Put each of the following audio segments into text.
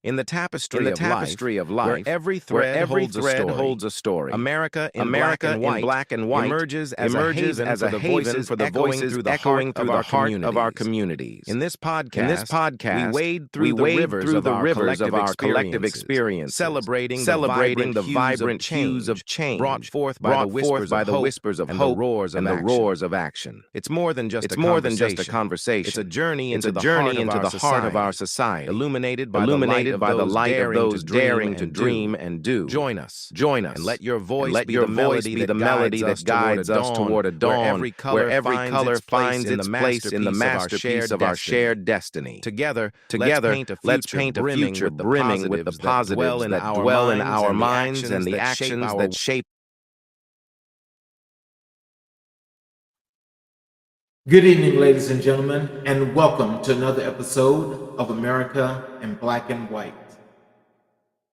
In the tapestry of life, where every thread holds a story, America in black and white emerges as a haven for the voices echoing through the heart of our communities. In this podcast, we wade through the rivers of our collective experiences, celebrating the vibrant hues of change brought forth by the whispers of hope and the roars of action. It's more than just a conversation. It's a journey into the heart of our society, illuminated by the light of those daring to dream and do. Join us, and let your voice be the melody that guides us toward a dawn where every color finds its place in the masterpiece of our shared destiny. Together, let's paint a future brimming with the positives that dwell in our minds and the actions that shape. Good evening, ladies and gentlemen, and welcome to another episode of America in Black and White.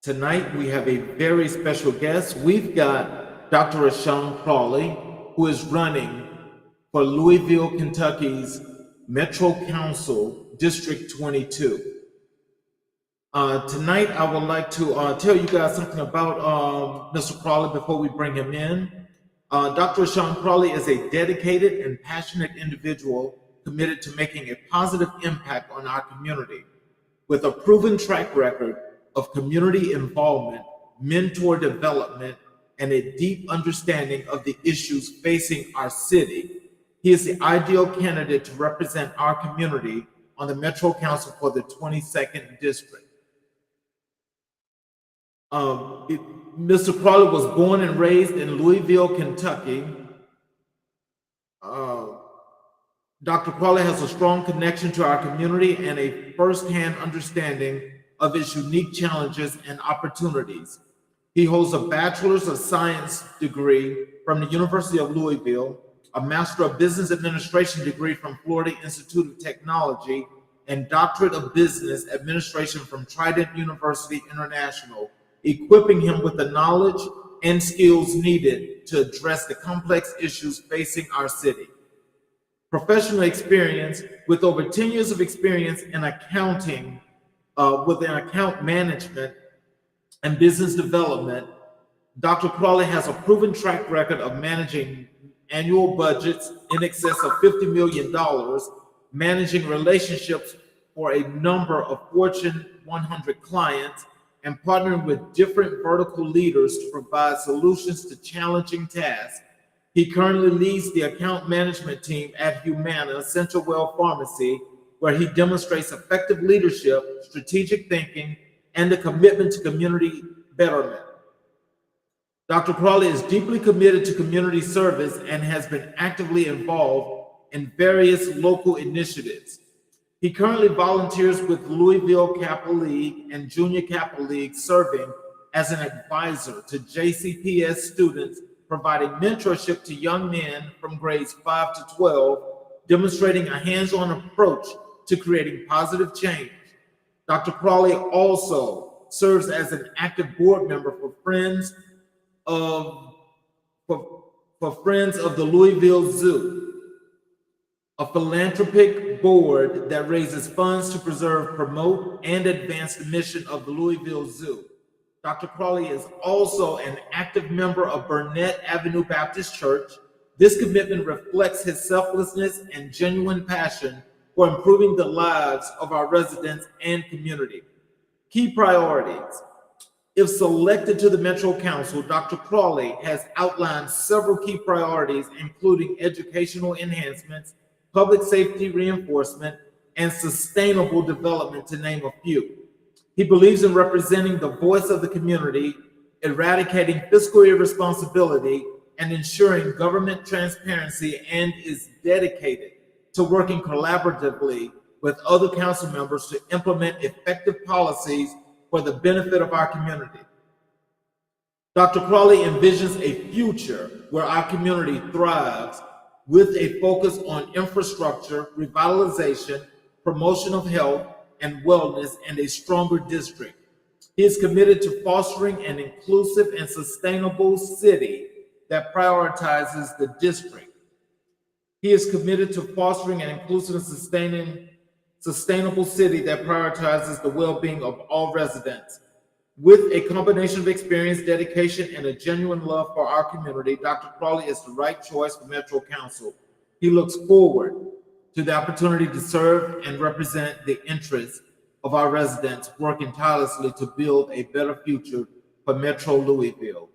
Tonight, we have a very special guest. We've got Dr. Rashawn Crawley, who is running for Louisville, Kentucky's Metro Council, District 22. Tonight, I would like to tell you guys something about Mr. Crawley before we bring him in. Dr. Rashawn Crawley is a dedicated and passionate individual committed to making a positive impact on our community. With a proven track record of community involvement, mentor development, and a deep understanding of the issues facing our city, he is the ideal candidate to represent our community on the Metro Council for the 22nd District. Mr. Crawley was born and raised in Louisville, Kentucky. Dr. Crawley has a strong connection to our community and a firsthand understanding of its unique challenges and opportunities. He holds a Bachelor's of Science degree from the University of Louisville, a Master of Business Administration degree from Florida Institute of Technology, and Doctorate of Business Administration from Trident University International, equipping him with the knowledge and skills needed to address the complex issues facing our city. Professional experience with over 10 years of experience in accounting, within account management and business development, Dr. Crawley has a proven track record of managing annual budgets in excess of $50 million, managing relationships for a number of Fortune 100 clients, and partnering with different vertical leaders to provide solutions to challenging tasks. He currently leads the account management team at Humana Central Well Pharmacy, where he demonstrates effective leadership, strategic thinking, and a commitment to community betterment. Dr. Crawley is deeply committed to community service and has been actively involved in various local initiatives. He currently volunteers with Louisville Kappa League and Junior Kappa League, serving as an advisor to JCPS students, providing mentorship to young men from grades 5 to 12, demonstrating a hands-on approach to creating positive change. Dr. Crawley also serves as an active board member for Friends of the Louisville Zoo, a philanthropic board that raises funds to preserve, promote, and advance the mission of the Louisville Zoo. Dr. Crawley is also an active member of Burnett Avenue Baptist Church. This commitment reflects his selflessness and genuine passion for improving the lives of our residents and community. Key priorities. If selected to the Metro Council, Dr. Crawley has outlined several key priorities, including educational enhancements, public safety reinforcement, and sustainable development, to name a few. He believes in representing the voice of the community, eradicating fiscal irresponsibility, and ensuring government transparency, and is dedicated to working collaboratively with other council members to implement effective policies for the benefit of our community. Dr. Crawley envisions a future where our community thrives with a focus on infrastructure, revitalization, promotion of health and wellness, and a stronger district. He is committed to fostering an inclusive and sustainable city that prioritizes the district. He is committed to fostering an inclusive and sustainable city that prioritizes the well-being of all residents. With a combination of experience, dedication, and a genuine love for our community, Dr. Crawley is the right choice for Metro Council. He looks forward to the opportunity to serve and represent the interests of our residents, working tirelessly to build a better future for Metro Louisville.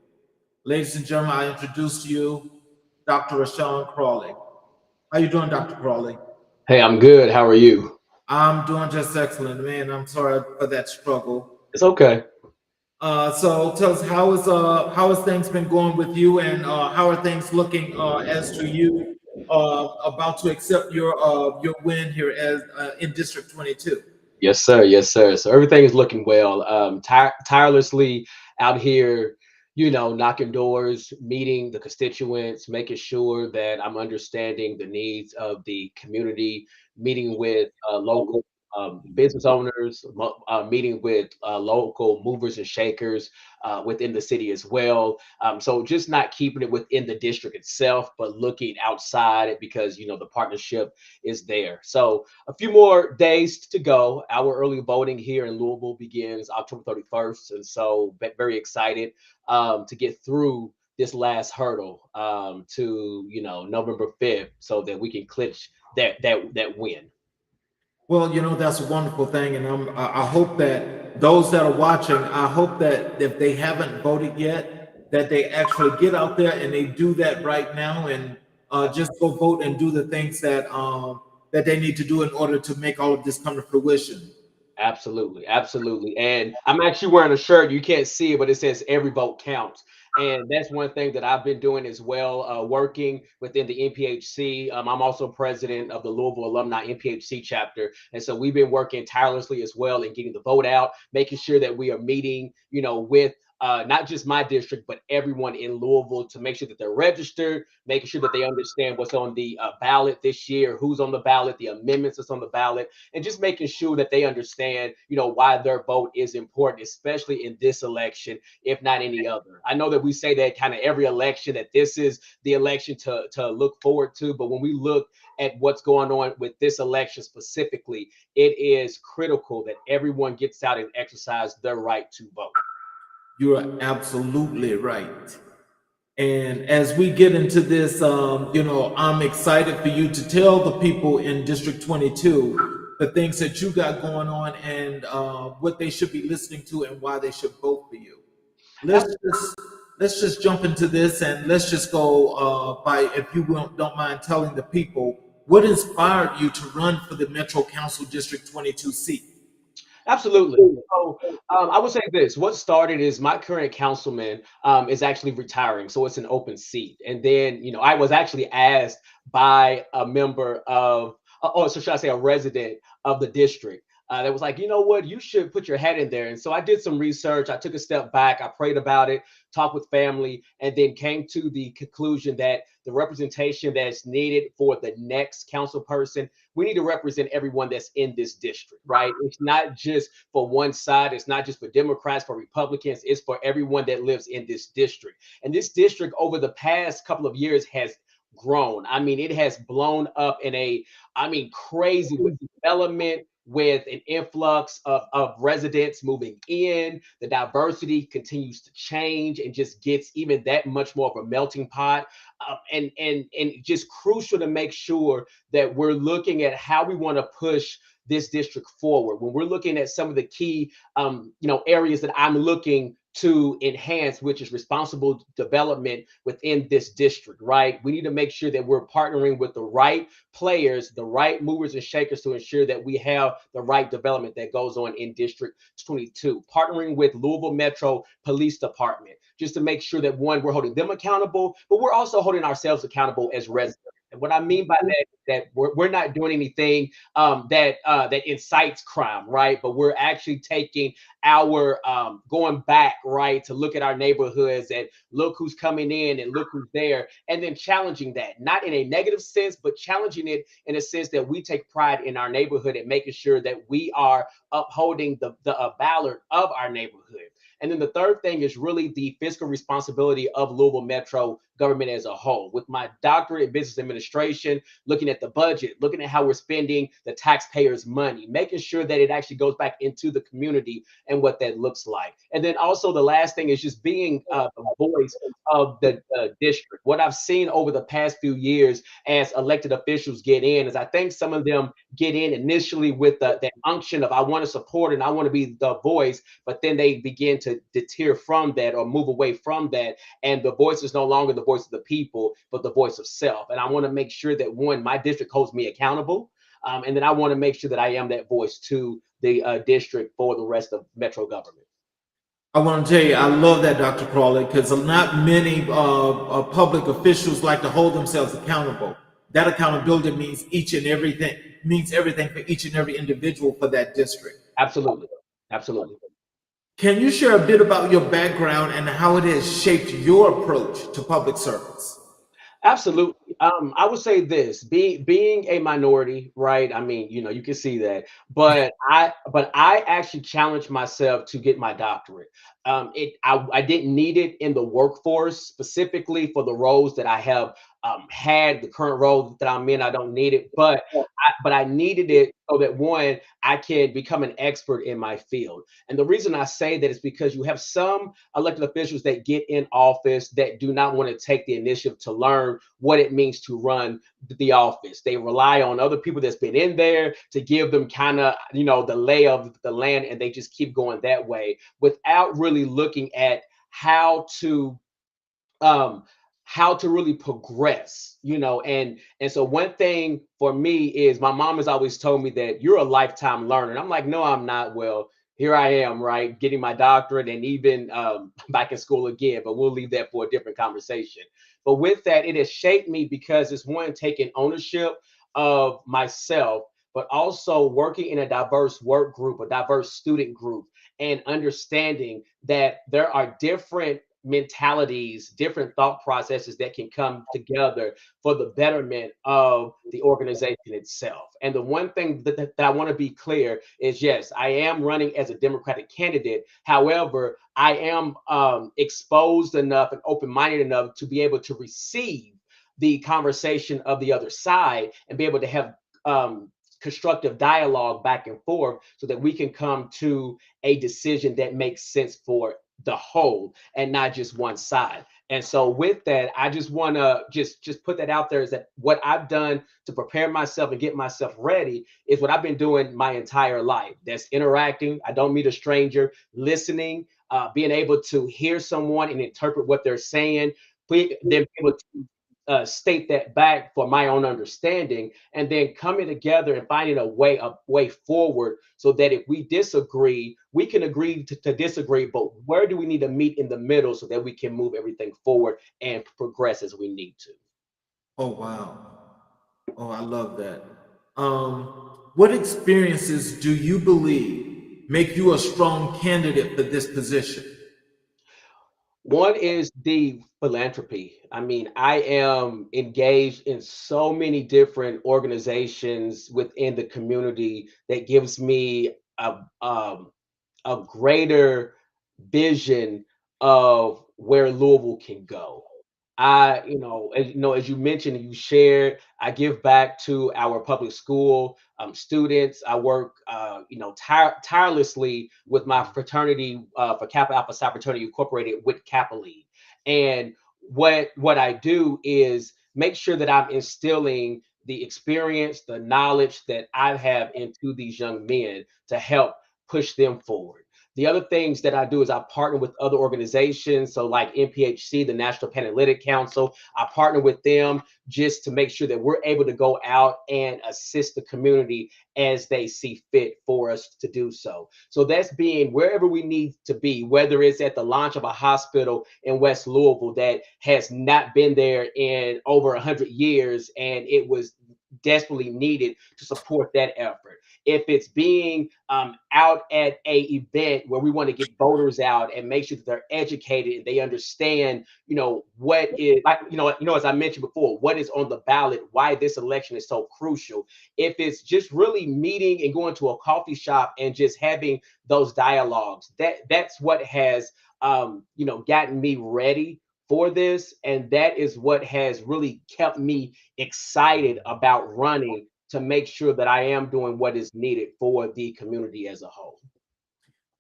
Ladies and gentlemen, I introduce to you Dr. Rashawn Crawley. How you doing, Dr. Crawley? Hey, I'm good. How are you? I'm doing just excellent, man. I'm sorry for that struggle. It's okay. So tell us how has things been going with you, and how are things looking as to you about to accept your win here as in District 22? Yes, sir. Yes, sir. So everything is looking well. Tirelessly out here, knocking doors, meeting the constituents, making sure that I'm understanding the needs of the community, meeting with local business owners, meeting with local movers and shakers within the city as well. So just not keeping it within the district itself, but looking outside it because, the partnership is there. So a few more days to go. Our early voting here in Louisville begins October 31st. And so very excited to get through this last hurdle to, November 5th so that we can clinch that win. Well, that's a wonderful thing, and I hope that those that are watching, I hope that if they haven't voted yet, that they actually get out there and they do that right now, and just go vote and do the things that they need to do in order to make all of this come to fruition. Absolutely, absolutely. And I'm actually wearing a shirt. You can't see it, but it says every vote counts. And that's one thing that I've been doing as well, working within the NPHC. I'm also president of the Louisville Alumni NPHC chapter. And so we've been working tirelessly as well in getting the vote out, making sure that we are meeting, with not just my district, but everyone in Louisville to make sure that they're registered, making sure that they understand what's on the ballot this year, who's on the ballot, the amendments that's on the ballot, and just making sure that they understand, why their vote is important, especially in this election, if not any other. I know that we say that kind of every election, that this is the election to look forward to, but when we look at what's going on with this election specifically, it is critical that everyone gets out and exercise their right to vote. You are absolutely right. And as we get into this, I'm excited for you to tell the people in District 22 the things that you got going on, and what they should be listening to and why they should vote for you. Let's just jump into this, and let's just go by, if you don't mind telling the people what inspired you to run for the Metro Council District 22 seat. Absolutely. So I would say this: what started is my current councilman is actually retiring, so it's an open seat. And then, I was actually asked by a member of, so should I say, a resident of the district. That was like, you know what, you should put your head in there. And so I did some research. I took a step back. I prayed about it, talked with family, and then came to the conclusion that the representation that's needed for the next council person, we need to represent everyone that's in this district, right? It's not just for one side. It's not just for Democrats, for Republicans. It's for everyone that lives in this district. And this district over the past couple of years has grown. I mean, it has blown up in crazy with development, with an influx of residents moving in. The diversity continues to change and just gets even that much more of a melting pot. And just crucial to make sure that we're looking at how we want to push this district forward. When we're looking at some of the key areas that I'm looking to enhance, which is responsible development within this district, right? We need to make sure that we're partnering with the right players, the right movers and shakers, to ensure that we have the right development that goes on in District 22. Partnering with Louisville Metro Police Department, just to make sure that, one, we're holding them accountable, but we're also holding ourselves accountable as residents. And what I mean by that is that we're not doing anything that incites crime, right? But we're actually taking our going back, right, to look at our neighborhoods and look who's coming in and look who's there, and then challenging that, not in a negative sense, but challenging it in a sense that we take pride in our neighborhood and making sure that we are upholding the ballot of our neighborhood. And then the third thing is really the fiscal responsibility of Louisville Metro government as a whole. With my doctorate in business administration, looking at the budget, looking at how we're spending the taxpayers' money, making sure that it actually goes back into the community and what that looks like. And then also the last thing is just being the voice of the district. What I've seen over the past few years as elected officials get in is I think some of them get in initially with the unction of I want to support and I want to be the voice, but then they begin to deter from that or move away from that. And the voice is no longer the voice of the people, but the voice of self. And I want to make sure that one, my district holds me accountable. And then I want to make sure that I am that voice to the district for the rest of Metro government. I want to tell you, I love that, Dr. Crawley, because not many public officials like to hold themselves accountable. That accountability means everything for each and every individual for that district. Absolutely. Absolutely. Can you share a bit about your background and how it has shaped your approach to public service? Absolutely. I would say this: being a minority, right? I mean, you can see that, but I actually challenged myself to get my doctorate. I didn't need it in the workforce specifically for the roles that I have had. The current role that I'm in, I don't need it, but I needed it so that one, I can become an expert in my field. And the reason I say that is because you have some elected officials that get in office that do not want to take the initiative to learn what it means to run the office. They rely on other people that's been in there to give them kind of, the lay of the land, and they just keep going that way without really looking at how to really progress, and so one thing for me is my mom has always told me that you're a lifetime learner. And I'm like, no, I'm not. Well, here I am, right, getting my doctorate and even back in school again, but we'll leave that for a different conversation. But with that, it has shaped me because it's one, taking ownership of myself, but also working in a diverse work group, a diverse student group, and understanding that there are different mentalities, different thought processes that can come together for the betterment of the organization itself. And the one thing that I want to be clear is, yes, I am running as a Democratic candidate. However, I am exposed enough and open-minded enough to be able to receive the conversation of the other side and be able to have constructive dialogue back and forth so that we can come to a decision that makes sense for the whole and not just one side. And so with that, I just want to just put that out there, is that what I've done to prepare myself and get myself ready is what I've been doing my entire life. That's interacting. I don't meet a stranger, listening, being able to hear someone and interpret what they're saying, then be able to state that back for my own understanding, and then coming together and finding a way forward so that if we disagree, we can agree to disagree, but where do we need to meet in the middle so that we can move everything forward and progress as we need to. Oh, wow. Oh, I love that. What experiences do you believe make you a strong candidate for this position? One is the philanthropy. I mean, I am engaged in so many different organizations within the community that gives me a greater vision of where Louisville can go. As you mentioned, and you shared, I give back to our public school students. I work, tirelessly with my fraternity for Kappa Alpha Psi Fraternity Incorporated with Kappa League. And what I do is make sure that I'm instilling the experience, the knowledge that I have into these young men to help push them forward. The other things that I do is I partner with other organizations. So like NPHC, the National Panhellenic Council, I partner with them just to make sure that we're able to go out and assist the community as they see fit for us to do so. So that's being wherever we need to be, whether it's at the launch of a hospital in West Louisville that has not been there in over 100 years, and it was desperately needed to support that effort. If it's being out at a event where we want to get voters out and make sure that they're educated and they understand, what is, as I mentioned before, what is on the ballot, why this election is so crucial. If it's just really meeting and going to a coffee shop and just having those dialogues, that's what has, gotten me ready for this. And that is what has really kept me excited about running, to make sure that I am doing what is needed for the community as a whole.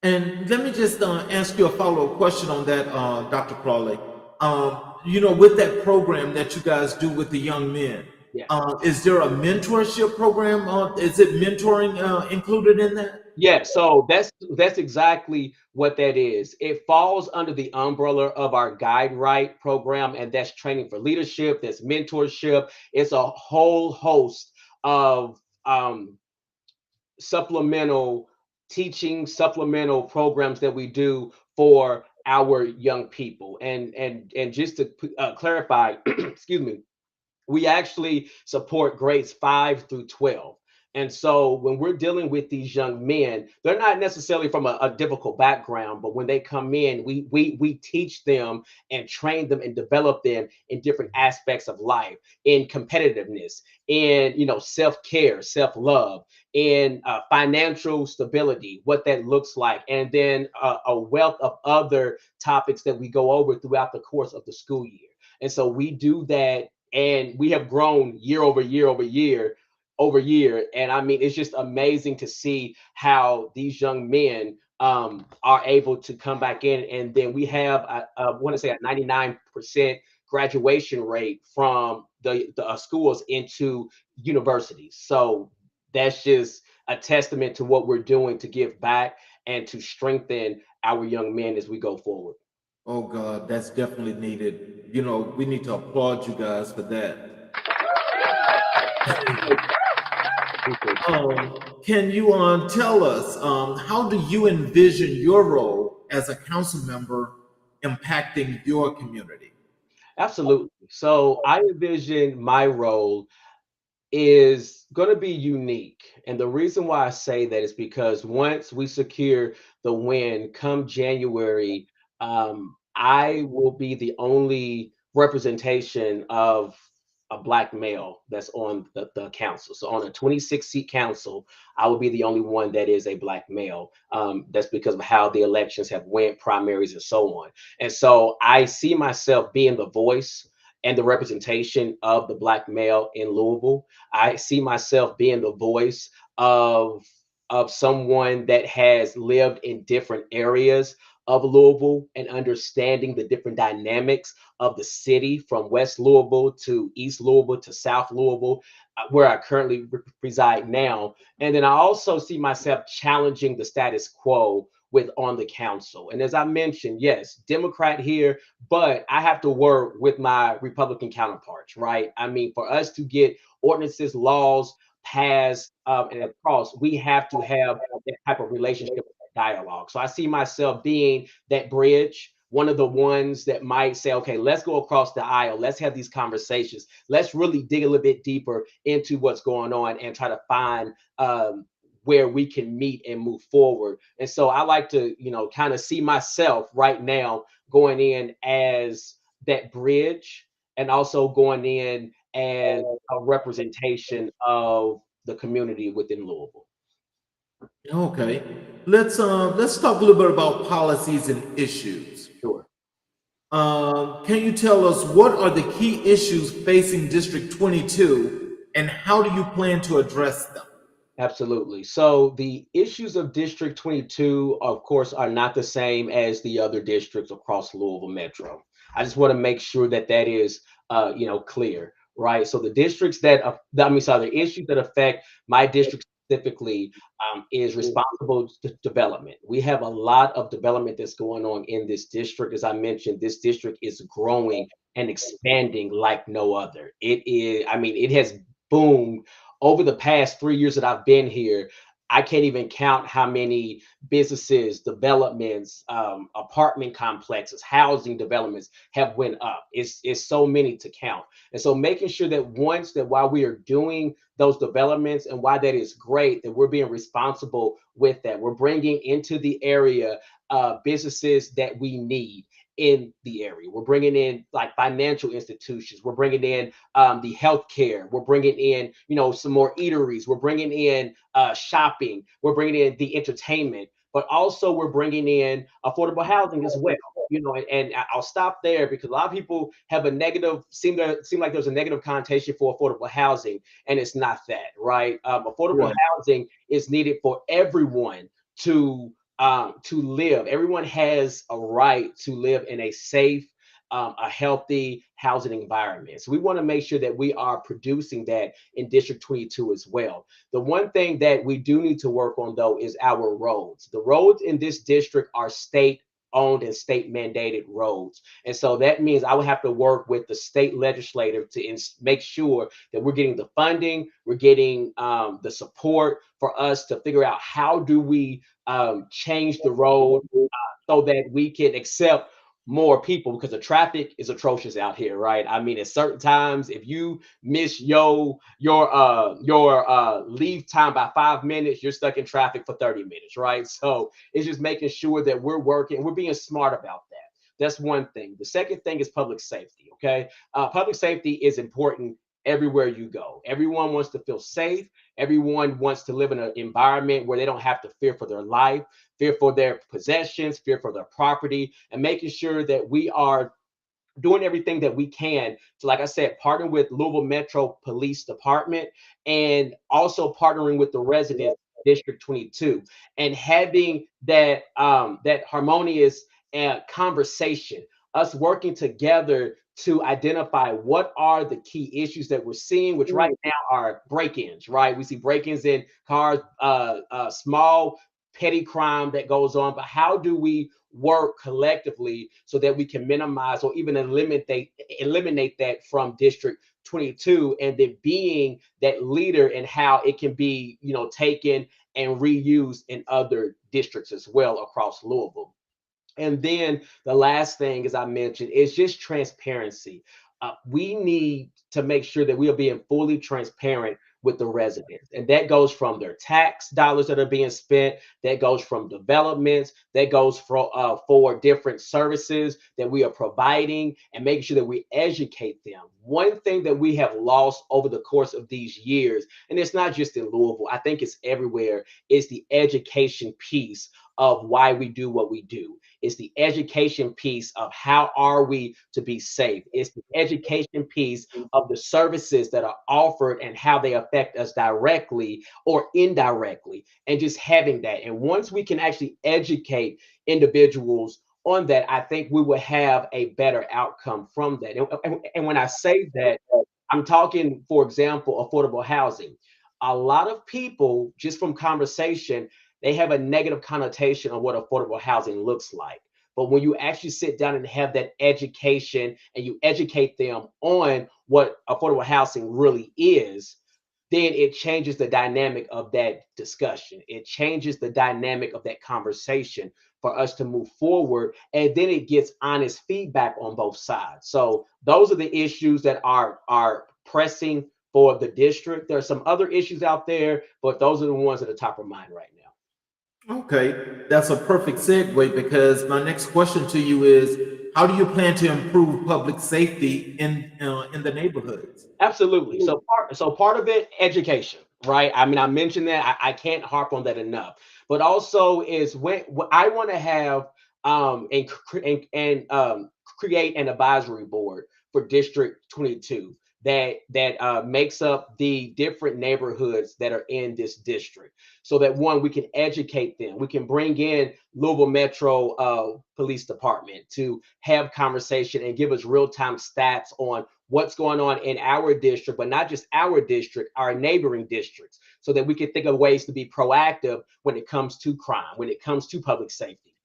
And let me just ask you a follow-up question on that, Dr. Crawley. With that program that you guys do with the young men, yeah. Is there a mentorship program? Is it mentoring included in that? Yeah, so that's exactly what that is. It falls under the umbrella of our Guide Right program, and that's training for leadership, that's mentorship. It's a whole host of supplemental teaching, supplemental programs that we do for our young people. And just to clarify, excuse me, we actually support grades 5 through 12. And so when we're dealing with these young men, they're not necessarily from a difficult background, but when they come in, we teach them and train them and develop them in different aspects of life, in competitiveness, in self-care, self-love, in financial stability, what that looks like, and then a wealth of other topics that we go over throughout the course of the school year. And so we do that, and we have grown year over year over year. And I mean, it's just amazing to see how these young men are able to come back in. And then we have, I want to say, a 99% graduation rate from the schools into universities. So that's just a testament to what we're doing to give back and to strengthen our young men as we go forward. Oh God, that's definitely needed. We need to applaud you guys for that. Can you tell us, how do you envision your role as a council member impacting your community? Absolutely. So I envision my role is going to be unique. And the reason why I say that is because once we secure the win come January, I will be the only representation of a Black male that's on the council. So on a 26-seat council, I will be the only one that is a Black male. That's because of how the elections have went, primaries and so on. And so I see myself being the voice and the representation of the Black male in Louisville. I see myself being the voice of someone that has lived in different areas of Louisville and understanding the different dynamics of the city, from West Louisville to East Louisville to South Louisville, where I currently reside now. And then I also see myself challenging the status quo on the council. And as I mentioned, yes, Democrat here, but I have to work with my Republican counterparts, right? I mean, for us to get ordinances, laws passed and across, we have to have that type of relationship, dialogue. So I see myself being that bridge, one of the ones that might say, okay, let's go across the aisle, let's have these conversations, let's really dig a little bit deeper into what's going on and try to find where we can meet and move forward. And so I like to, kind of see myself right now going in as that bridge, and also going in as a representation of the community within Louisville. Okay, let's talk a little bit about policies and issues. Sure. Can you tell us what are the key issues facing District 22, and how do you plan to address them? Absolutely. So the issues of District 22, of course, are not the same as the other districts across Louisville Metro. I just want to make sure that that is, clear, right? So the districts the issues that affect my district specifically is responsible development. We have a lot of development that's going on in this district. As I mentioned, this district is growing and expanding like no other. It has boomed over the past 3 years that I've been here. I can't even count how many businesses, developments, apartment complexes, housing developments have went up. It's so many to count. And so making sure that while we are doing those developments, and why that is great, that we're being responsible with that. We're bringing into the area businesses that we need in the area. We're bringing in like financial institutions. We're bringing in the healthcare. We're bringing in, some more eateries. We're bringing in shopping. We're bringing in the entertainment, but also we're bringing in affordable housing as well. and I'll stop there because a lot of people have a negative, seem like there's a negative connotation for affordable housing, and it's not that, right? Affordable housing is needed for everyone to live. Everyone has a right to live in a safe, a healthy housing environment. So we want to make sure that we are producing that in District 22 as well. The one thing that we do need to work on, though, is our roads. The roads in this district are state owned and state mandated roads. And so that means I would have to work with the state legislature to make sure that we're getting the funding, we're getting the support for us to figure out how do we change the road so that we can accept more people, because the traffic is atrocious out here, right? I mean, at certain times, if you miss your leave time by 5 minutes, you're stuck in traffic for 30 minutes, right? So it's just making sure that we're being smart about that. That's one thing. The second thing is public safety. Okay, public safety is important everywhere you go. Everyone wants to feel safe. Everyone wants to live in an environment where they don't have to fear for their life, fear for their possessions, fear for their property, and making sure that we are doing everything that we can to, like I said, partner with Louisville Metro Police Department, and also partnering with the residents of District 22, and having that that harmonious conversation, us working together to identify what are the key issues that we're seeing, which right now are break-ins, right? We see break-ins in cars, small petty crime that goes on, but how do we work collectively so that we can minimize or even eliminate that from District 22, and then being that leader in how it can be, taken and reused in other districts as well across Louisville. And then the last thing, as I mentioned, is just transparency. We need to make sure that we are being fully transparent with the residents. And that goes from their tax dollars that are being spent, that goes from developments, that goes for different services that we are providing, and making sure that we educate them. One thing that we have lost over the course of these years, and it's not just in Louisville, I think it's everywhere, is the education piece of why we do what we do. It's the education piece of how are we to be safe. It's the education piece of the services that are offered and how they affect us directly or indirectly, and just having that. And once we can actually educate individuals on that, I think we will have a better outcome from that. And when I say that, I'm talking, for example, affordable housing. A lot of people, just from conversation, they have a negative connotation on what affordable housing looks like. But when you actually sit down and have that education and you educate them on what affordable housing really is, then it changes the dynamic of that discussion. It changes the dynamic of that conversation for us to move forward. And then it gets honest feedback on both sides. So those are the issues that are pressing for the district. There are some other issues out there, but those are the ones at the top of mind right now. Okay, that's a perfect segue, because my next question to you is, how do you plan to improve public safety in the neighborhoods? Absolutely. So part of it, education, right? I mean, I mentioned that. I can't harp on that enough. But also is when I want to have create an advisory board for District 22 that makes up the different neighborhoods that are in this district, so that one, we can educate them. We can bring in Louisville Metro Police Department to have conversation and give us real-time stats on what's going on in our district, but not just our district, our neighboring districts, so that we can think of ways to be proactive when it comes to crime, when it comes to public safety.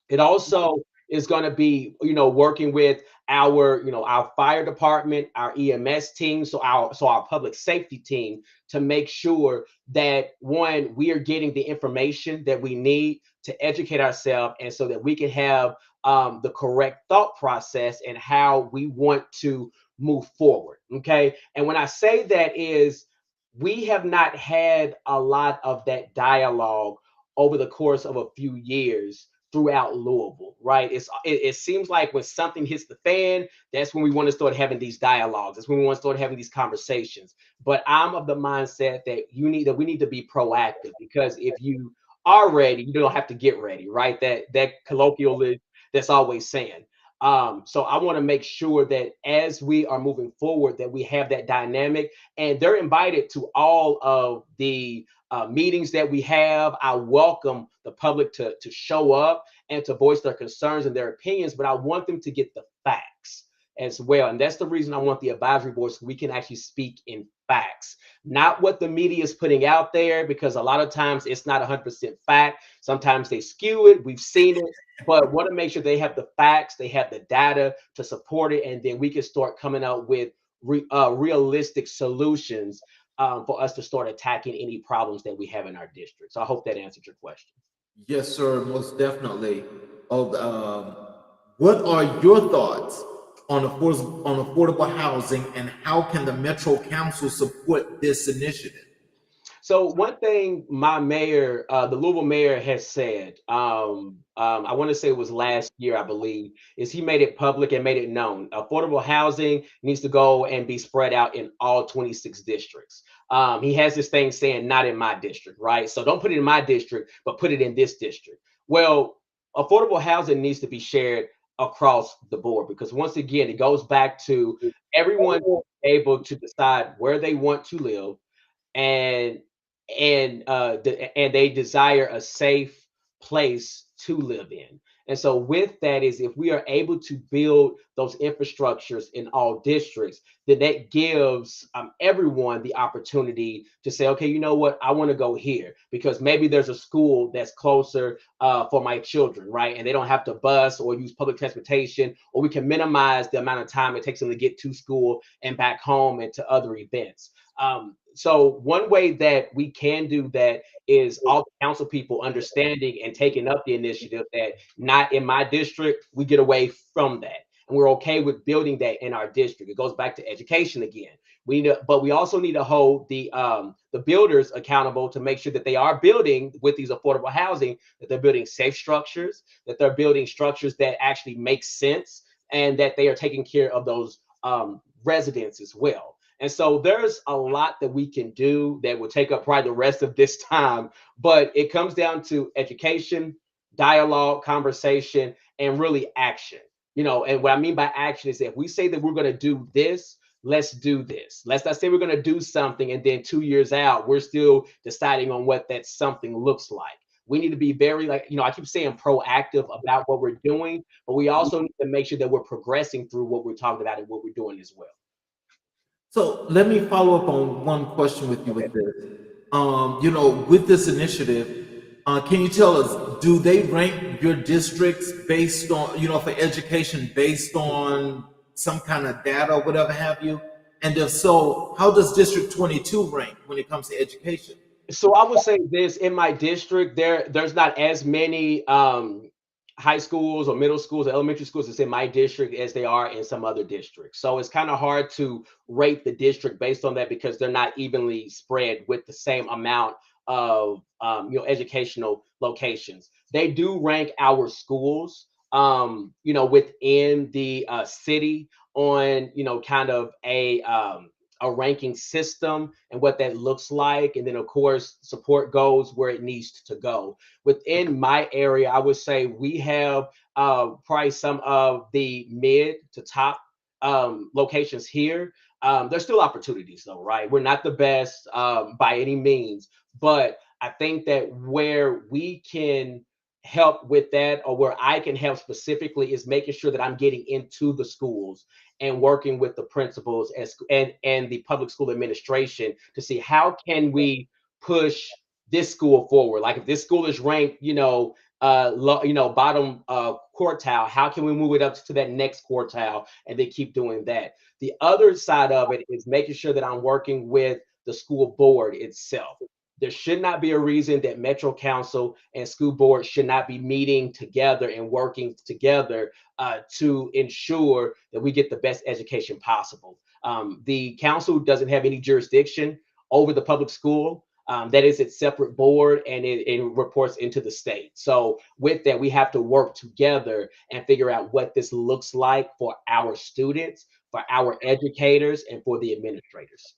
It also is going to be, working with our fire department, our EMS team, so our public safety team, to make sure that one, we are getting the information that we need to educate ourselves, and so that we can have the correct thought process and how we want to move forward. Okay. And when I say that, is we have not had a lot of that dialogue over the course of a few years throughout Louisville, right? It seems like when something hits the fan, that's when we want to start having these dialogues. That's when we want to start having these conversations. But I'm of the mindset that we need to be proactive, because if you are ready, you don't have to get ready, right? That colloquially that's always saying. So I want to make sure that as we are moving forward, that we have that dynamic, and they're invited to all of the meetings that we have. I welcome the public to show up and to voice their concerns and their opinions, but I want them to get the facts as well. And that's the reason I want the advisory board, so we can actually speak in facts, not what the media is putting out there, because a lot of times it's not 100% fact. Sometimes they skew it. We've seen it, but want to make sure they have the facts, they have the data to support it, and then we can start coming out with realistic solutions for us to start attacking any problems that we have in our district. So I hope that answered your question. Yes, sir, most definitely. What are your thoughts on affordable housing, and how can the Metro Council support this initiative? So one thing my mayor, the Louisville mayor, has said, I want to say it was last year, I believe, is he made it public and made it known. Affordable housing needs to go and be spread out in all 26 districts. He has this thing saying, not in my district, right? So don't put it in my district, but put it in this district. Well, affordable housing needs to be shared across the board, because once again, it goes back to everyone able to decide where they want to live, and and they desire a safe place to live in. And so with that is, if we are able to build those infrastructures in all districts, then that gives everyone the opportunity to say, okay, you know what, I want to go here because maybe there's a school that's closer for my children, right? And they don't have to bus or use public transportation, or we can minimize the amount of time it takes them to get to school and back home and to other events. So one way that we can do that is all the council people understanding and taking up the initiative that not in my district, we get away from that. And we're okay with building that in our district. It goes back to education again. But we also need to hold the builders accountable to make sure that they are building with these affordable housing, that they're building safe structures, that they're building structures that actually make sense, and that they are taking care of those residents as well. And so there's a lot that we can do that will take up probably the rest of this time, but it comes down to education, dialogue, conversation, and really action. And what I mean by action is that if we say that we're going to do this, let's do this. Let's not say we're going to do something and then 2 years out, we're still deciding on what that something looks like. We need to be very, I keep saying proactive about what we're doing, but we also need to make sure that we're progressing through what we're talking about and what we're doing as well. So let me follow up on one question with you with this. With this initiative, can you tell us, do they rank your districts based on, for education based on some kind of data or whatever have you? And if so, how does District 22 rank when it comes to education? So I would say this: in my district, there's not as many high schools or middle schools or elementary schools that's in my district as they are in some other districts. So it's kind of hard to rate the district based on that, because they're not evenly spread with the same amount of educational locations. They do rank our schools within the city on kind of a ranking system and what that looks like. And then of course, support goes where it needs to go. Within my area, I would say we have probably some of the mid to top locations here. There's still opportunities though, right? We're not the best by any means, but I think that where we can help with that, or where I can help specifically, is making sure that I'm getting into the schools and working with the principals and the public school administration to see how can we push this school forward. Like if this school is ranked, bottom quartile, how can we move it up to that next quartile, and they keep doing that. The other side of it is making sure that I'm working with the school board itself. There should not be a reason that Metro Council and school board should not be meeting together and working together to ensure that we get the best education possible. The council doesn't have any jurisdiction over the public school. That is its separate board, and it reports into the state. So with that, we have to work together and figure out what this looks like for our students, for our educators, and for the administrators.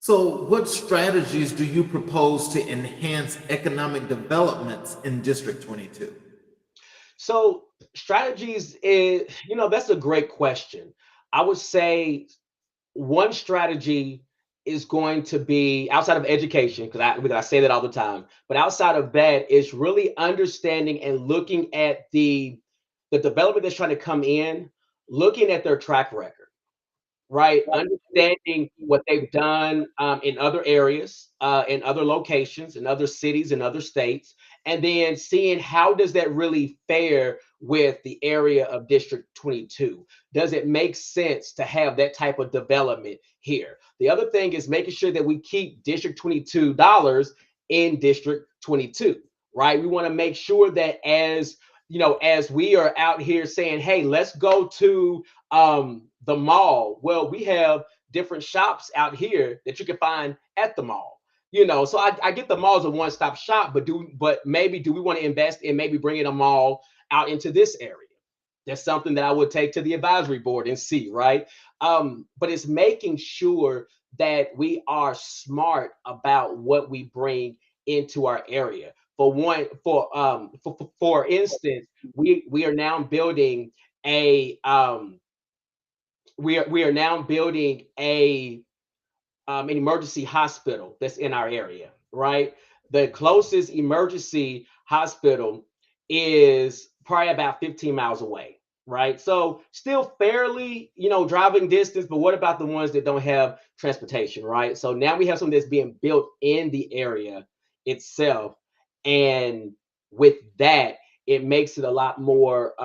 So what strategies do you propose to enhance economic developments in District 22? So strategies is, that's a great question. I would say one strategy is going to be outside of education, because I say that all the time, but outside of that is really understanding and looking at the development that's trying to come in, looking at their track record, right? Understanding what they've done in other areas, in other locations, in other cities, in other states, and then seeing how does that really fare with the area of District 22. Does it make sense to have that type of development here? The other thing is making sure that we keep District 22 dollars in District 22, right? We want to make sure that as we are out here saying, hey, let's go to the mall. Well, we have different shops out here that you can find at the mall. So I get the mall as a one-stop shop, but maybe do we want to invest in maybe bringing a mall out into this area? That's something that I would take to the advisory board and see, right? But it's making sure that we are smart about what we bring into our area. For instance, we are now building a we are now building an emergency hospital that's in our area, right? The closest emergency hospital is probably about 15 miles away, right? So still fairly, driving distance, but what about the ones that don't have transportation, right? So now we have something that's being built in the area itself. And with that, it makes it a lot more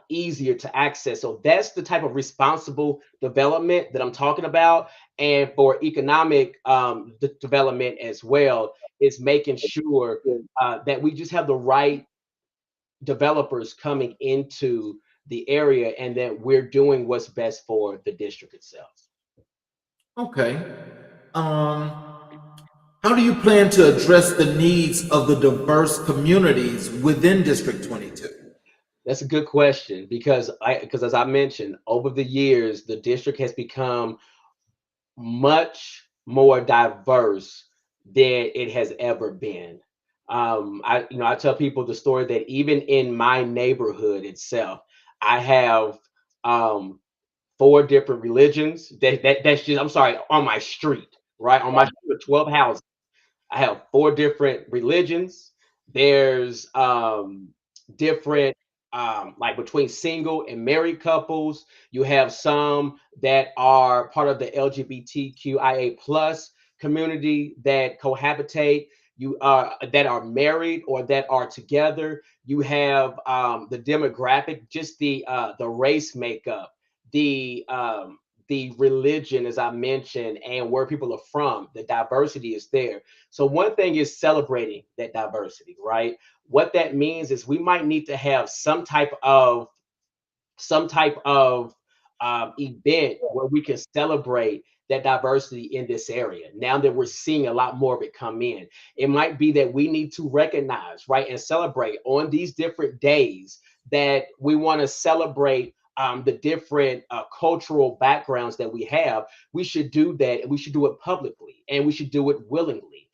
easier to access. So that's the type of responsible development that I'm talking about. And for economic development as well, is making sure that we just have the right developers coming into the area and that we're doing what's best for the district itself. Okay. How do you plan to address the needs of the diverse communities within District 22? That's a good question because as I mentioned, over the years, the district has become much more diverse than it has ever been. I tell people the story that even in my neighborhood itself, I have 4 different religions. That's just, I'm sorry, on my street, right? On my street of 12 houses, I have 4 different religions. There's different like between single and married couples. You have some that are part of the LGBTQIA plus community that cohabitate. You that are married or that are together. You have the demographic, just the race makeup, the religion, as I mentioned, and where people are from. The diversity is there. So one thing is celebrating that diversity, right? What that means is we might need to have some type of event where we can celebrate that diversity in this area. Now that we're seeing a lot more of it come in, it might be that we need to recognize, right, and celebrate on these different days that we want to celebrate the different cultural backgrounds that we have. We should do that, and we should do it publicly, and we should do it willingly.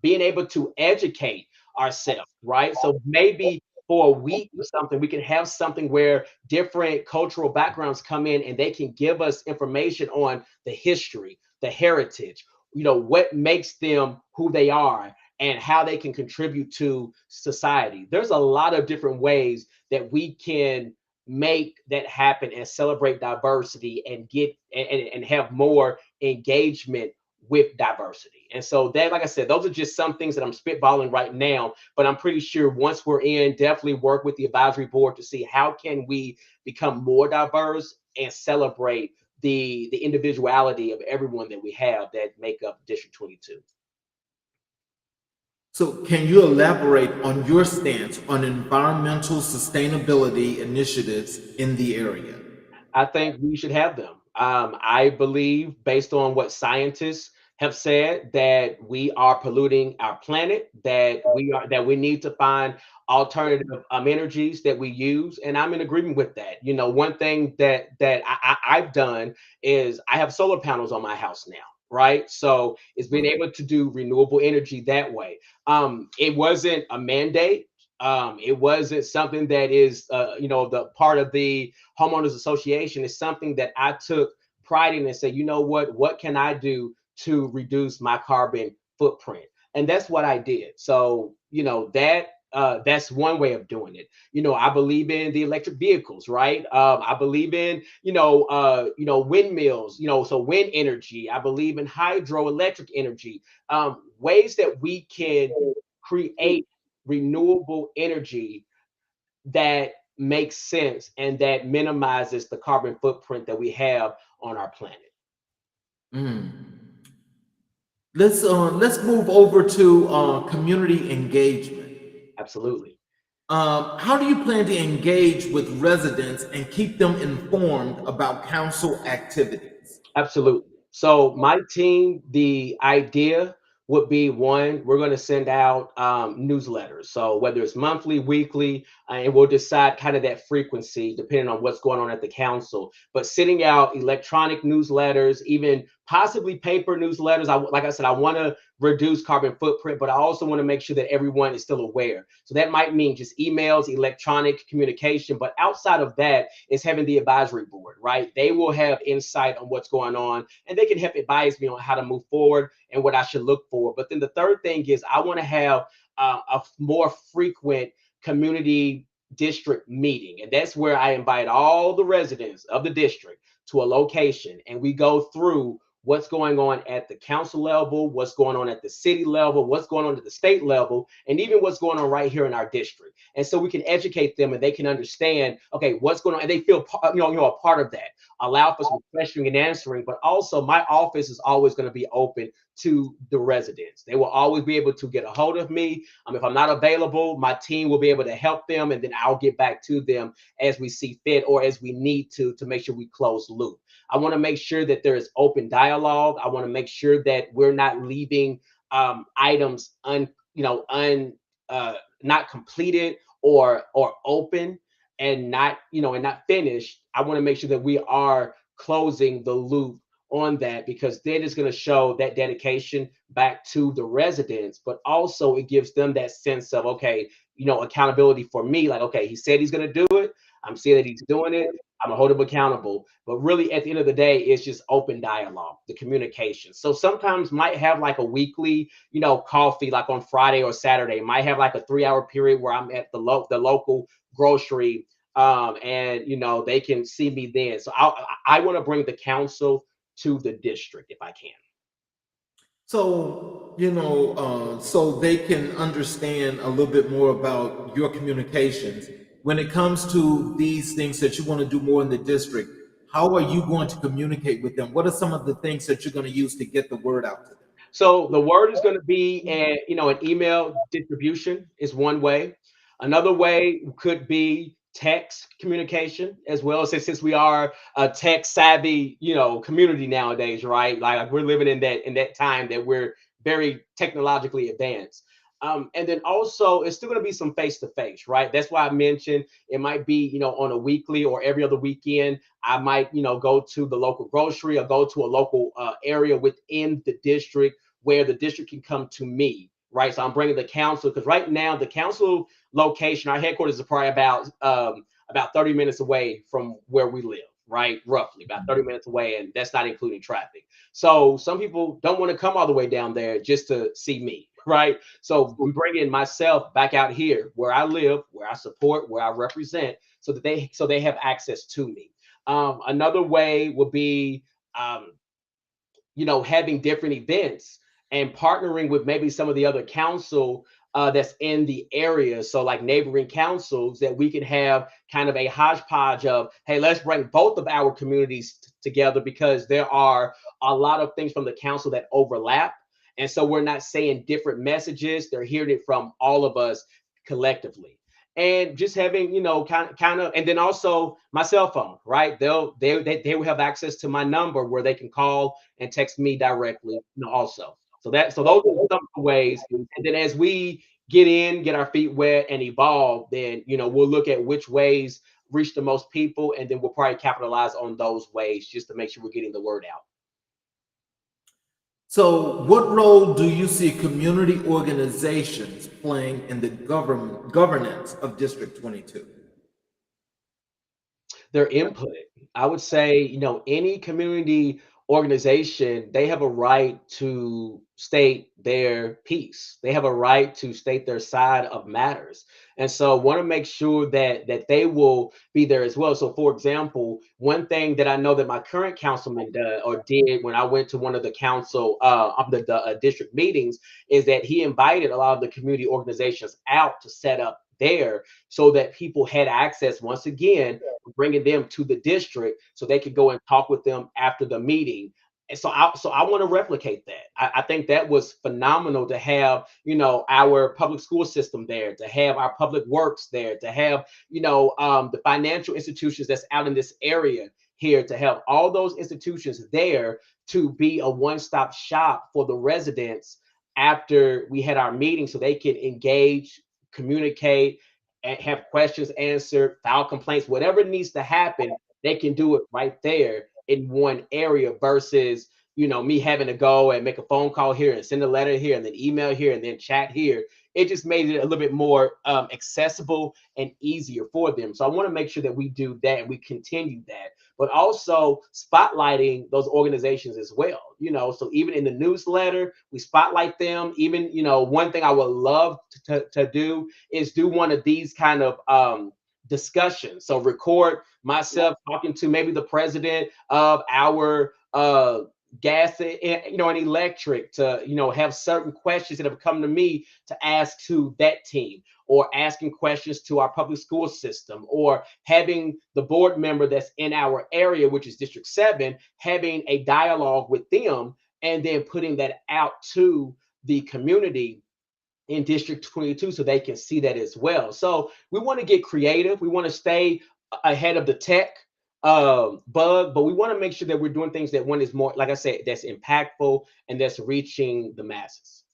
Being able to educate ourselves, right? So maybe for a week or something, we can have something where different cultural backgrounds come in and they can give us information on the history, the heritage, what makes them who they are and how they can contribute to society. There's a lot of different ways that we can make that happen and celebrate diversity and get and have more engagement with diversity. And so that, like I said, those are just some things that I'm spitballing right now, but I'm pretty sure once we're in, definitely work with the advisory board to see how can we become more diverse and celebrate the individuality of everyone that we have that make up District 22. So can you elaborate on your stance on environmental sustainability initiatives in the area? I think we should have them. I believe, based on what scientists have said, that we are polluting our planet, that we need to find alternative energies that we use, and I'm in agreement with that. One thing that I've done is I have solar panels on my house now. Right. So it's being able to do renewable energy that way. It wasn't a mandate It wasn't something that is, the part of the homeowners association. Is something that I took pride in and said, you know what can I do to reduce my carbon footprint? And that's what I did. So, that's one way of doing it. I believe in the electric vehicles, right? I believe in, windmills, so wind energy. I believe in hydroelectric energy, ways that we can create renewable energy that makes sense and that minimizes the carbon footprint that we have on our planet. Let's move over to community engagement. Absolutely. How do you plan to engage with residents and keep them informed about council activities? Absolutely. So my team, the idea would be, one, we're going to send out newsletters. So whether it's monthly, weekly, and we'll decide kind of that frequency depending on what's going on at the council. But sending out electronic newsletters, even possibly paper newsletters. Like I said, I want to reduce carbon footprint, but I also want to make sure that everyone is still aware. So that might mean just emails, electronic communication. But outside of that is having the advisory board, right? They will have insight on what's going on and they can help advise me on how to move forward and what I should look for. But then the third thing is I want to have a more frequent community district meeting. And that's where I invite all the residents of the district to a location and we go through what's going on at the council level, what's going on at the city level, what's going on at the state level, and even what's going on right here in our district. And so we can educate them and they can understand, okay, what's going on, and they feel a part of that. Allow for some questioning and answering, but also my office is always going to be open to the residents. They will always be able to get a hold of me. If I'm not available, my team will be able to help them, and then I'll get back to them as we see fit or as we need to make sure we close loop. I want to make sure that there is open dialogue. I want to make sure that we're not leaving items not completed or open and not finished. I want to make sure that we are closing the loop on that, because then it's going to show that dedication back to the residents, but also it gives them that sense of, okay, accountability for me. Like, okay, he said he's going to do it. I'm seeing that he's doing it. I'm gonna hold him accountable. But really, at the end of the day, it's just open dialogue, the communication. So sometimes might have like a weekly, coffee, like on Friday or Saturday. Might have like a 3-hour period where I'm at the local grocery, and they can see me then. So I want to bring the council to the district if I can. So, so they can understand a little bit more about your communications. When it comes to these things that you want to do more in the district, how are you going to communicate with them? What are some of the things that you're going to use to get the word out to them? So the word is going to be, an email distribution is one way. Another way could be text communication as well, since we are a tech savvy, community nowadays, right? Like we're living in that time that we're very technologically advanced. And then also it's still going to be some face-to-face, right? That's why I mentioned it might be, on a weekly or every other weekend. I might, go to the local grocery or go to a local area within the district where the district can come to me, right? So I'm bringing the council, because right now the council location, our headquarters is probably about 30 minutes away from where we live, right? Roughly about 30 minutes away, and that's not including traffic. So some people don't want to come all the way down there just to see me, right? So we bring in myself back out here where I live, where I support, where I represent, so that they have access to me. Another way would be, having different events and partnering with maybe some of the other council that's in the area. So like neighboring councils, that we can have kind of a hodgepodge of, hey, let's bring both of our communities together, because there are a lot of things from the council that overlap. And so we're not saying different messages. They're hearing it from all of us collectively. And just having, kind of, and then also my cell phone, right? They will have access to my number where they can call and text me directly, also. So those are some of the ways. And then as we get our feet wet and evolve, then, we'll look at which ways reach the most people, and then we'll probably capitalize on those ways just to make sure we're getting the word out. So, what role do you see community organizations playing in the governance of District 22? Their input. I would say, any community organization, they have a right to state their piece. They have a right to state their side of matters. And so want to make sure that they will be there as well. So for example, one thing that I know that my current councilman did when I went to one of the council of the district meetings is that he invited a lot of the community organizations out to set up there so that people had access once again, bringing them to the district so they could go and talk with them after the meeting. And so I want to replicate that. I think that was phenomenal to have, our public school system there, to have our public works there, to have, the financial institutions that's out in this area here, to have all those institutions there to be a one-stop shop for the residents after we had our meeting so they could engage, communicate, and have questions answered, file complaints, whatever needs to happen, they can do it right there in one area versus, me having to go and make a phone call here and send a letter here and then email here and then chat here. It just made it a little bit more accessible and easier for them. So I want to make sure that we do that and we continue that, but also spotlighting those organizations as well. So even in the newsletter, we spotlight them. Even, one thing I would love to do is do one of these kind of discussions. So record myself talking to maybe the president of our gas and electric to have certain questions that have come to me to ask to that team, or asking questions to our public school system, or having the board member that's in our area, which is District 7, having a dialogue with them and then putting that out to the community in District 22 so they can see that as well. So we want to get creative. We want to stay ahead of the tech bug, but we want to make sure that we're doing things that one is more, like I said, that's impactful and that's reaching the masses.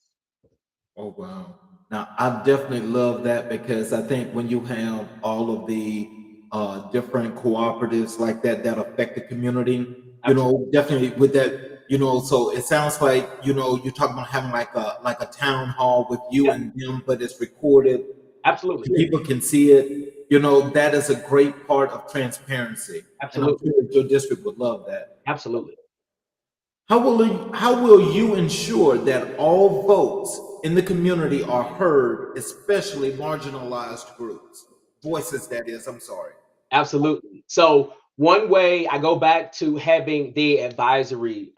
Oh, wow. Now, I definitely love that because I think when you have all of the different cooperatives like that that affect the community, definitely with that, so it sounds like, you're talking about having like a town hall with you and them, but it's recorded. Absolutely. People can see it. That is a great part of transparency. Absolutely. And I'm sure your district would love that. Absolutely. How will you ensure that all votes in the community are heard, especially marginalized groups? Voices, that is, I'm sorry. Absolutely. So one way I go back to having the advisory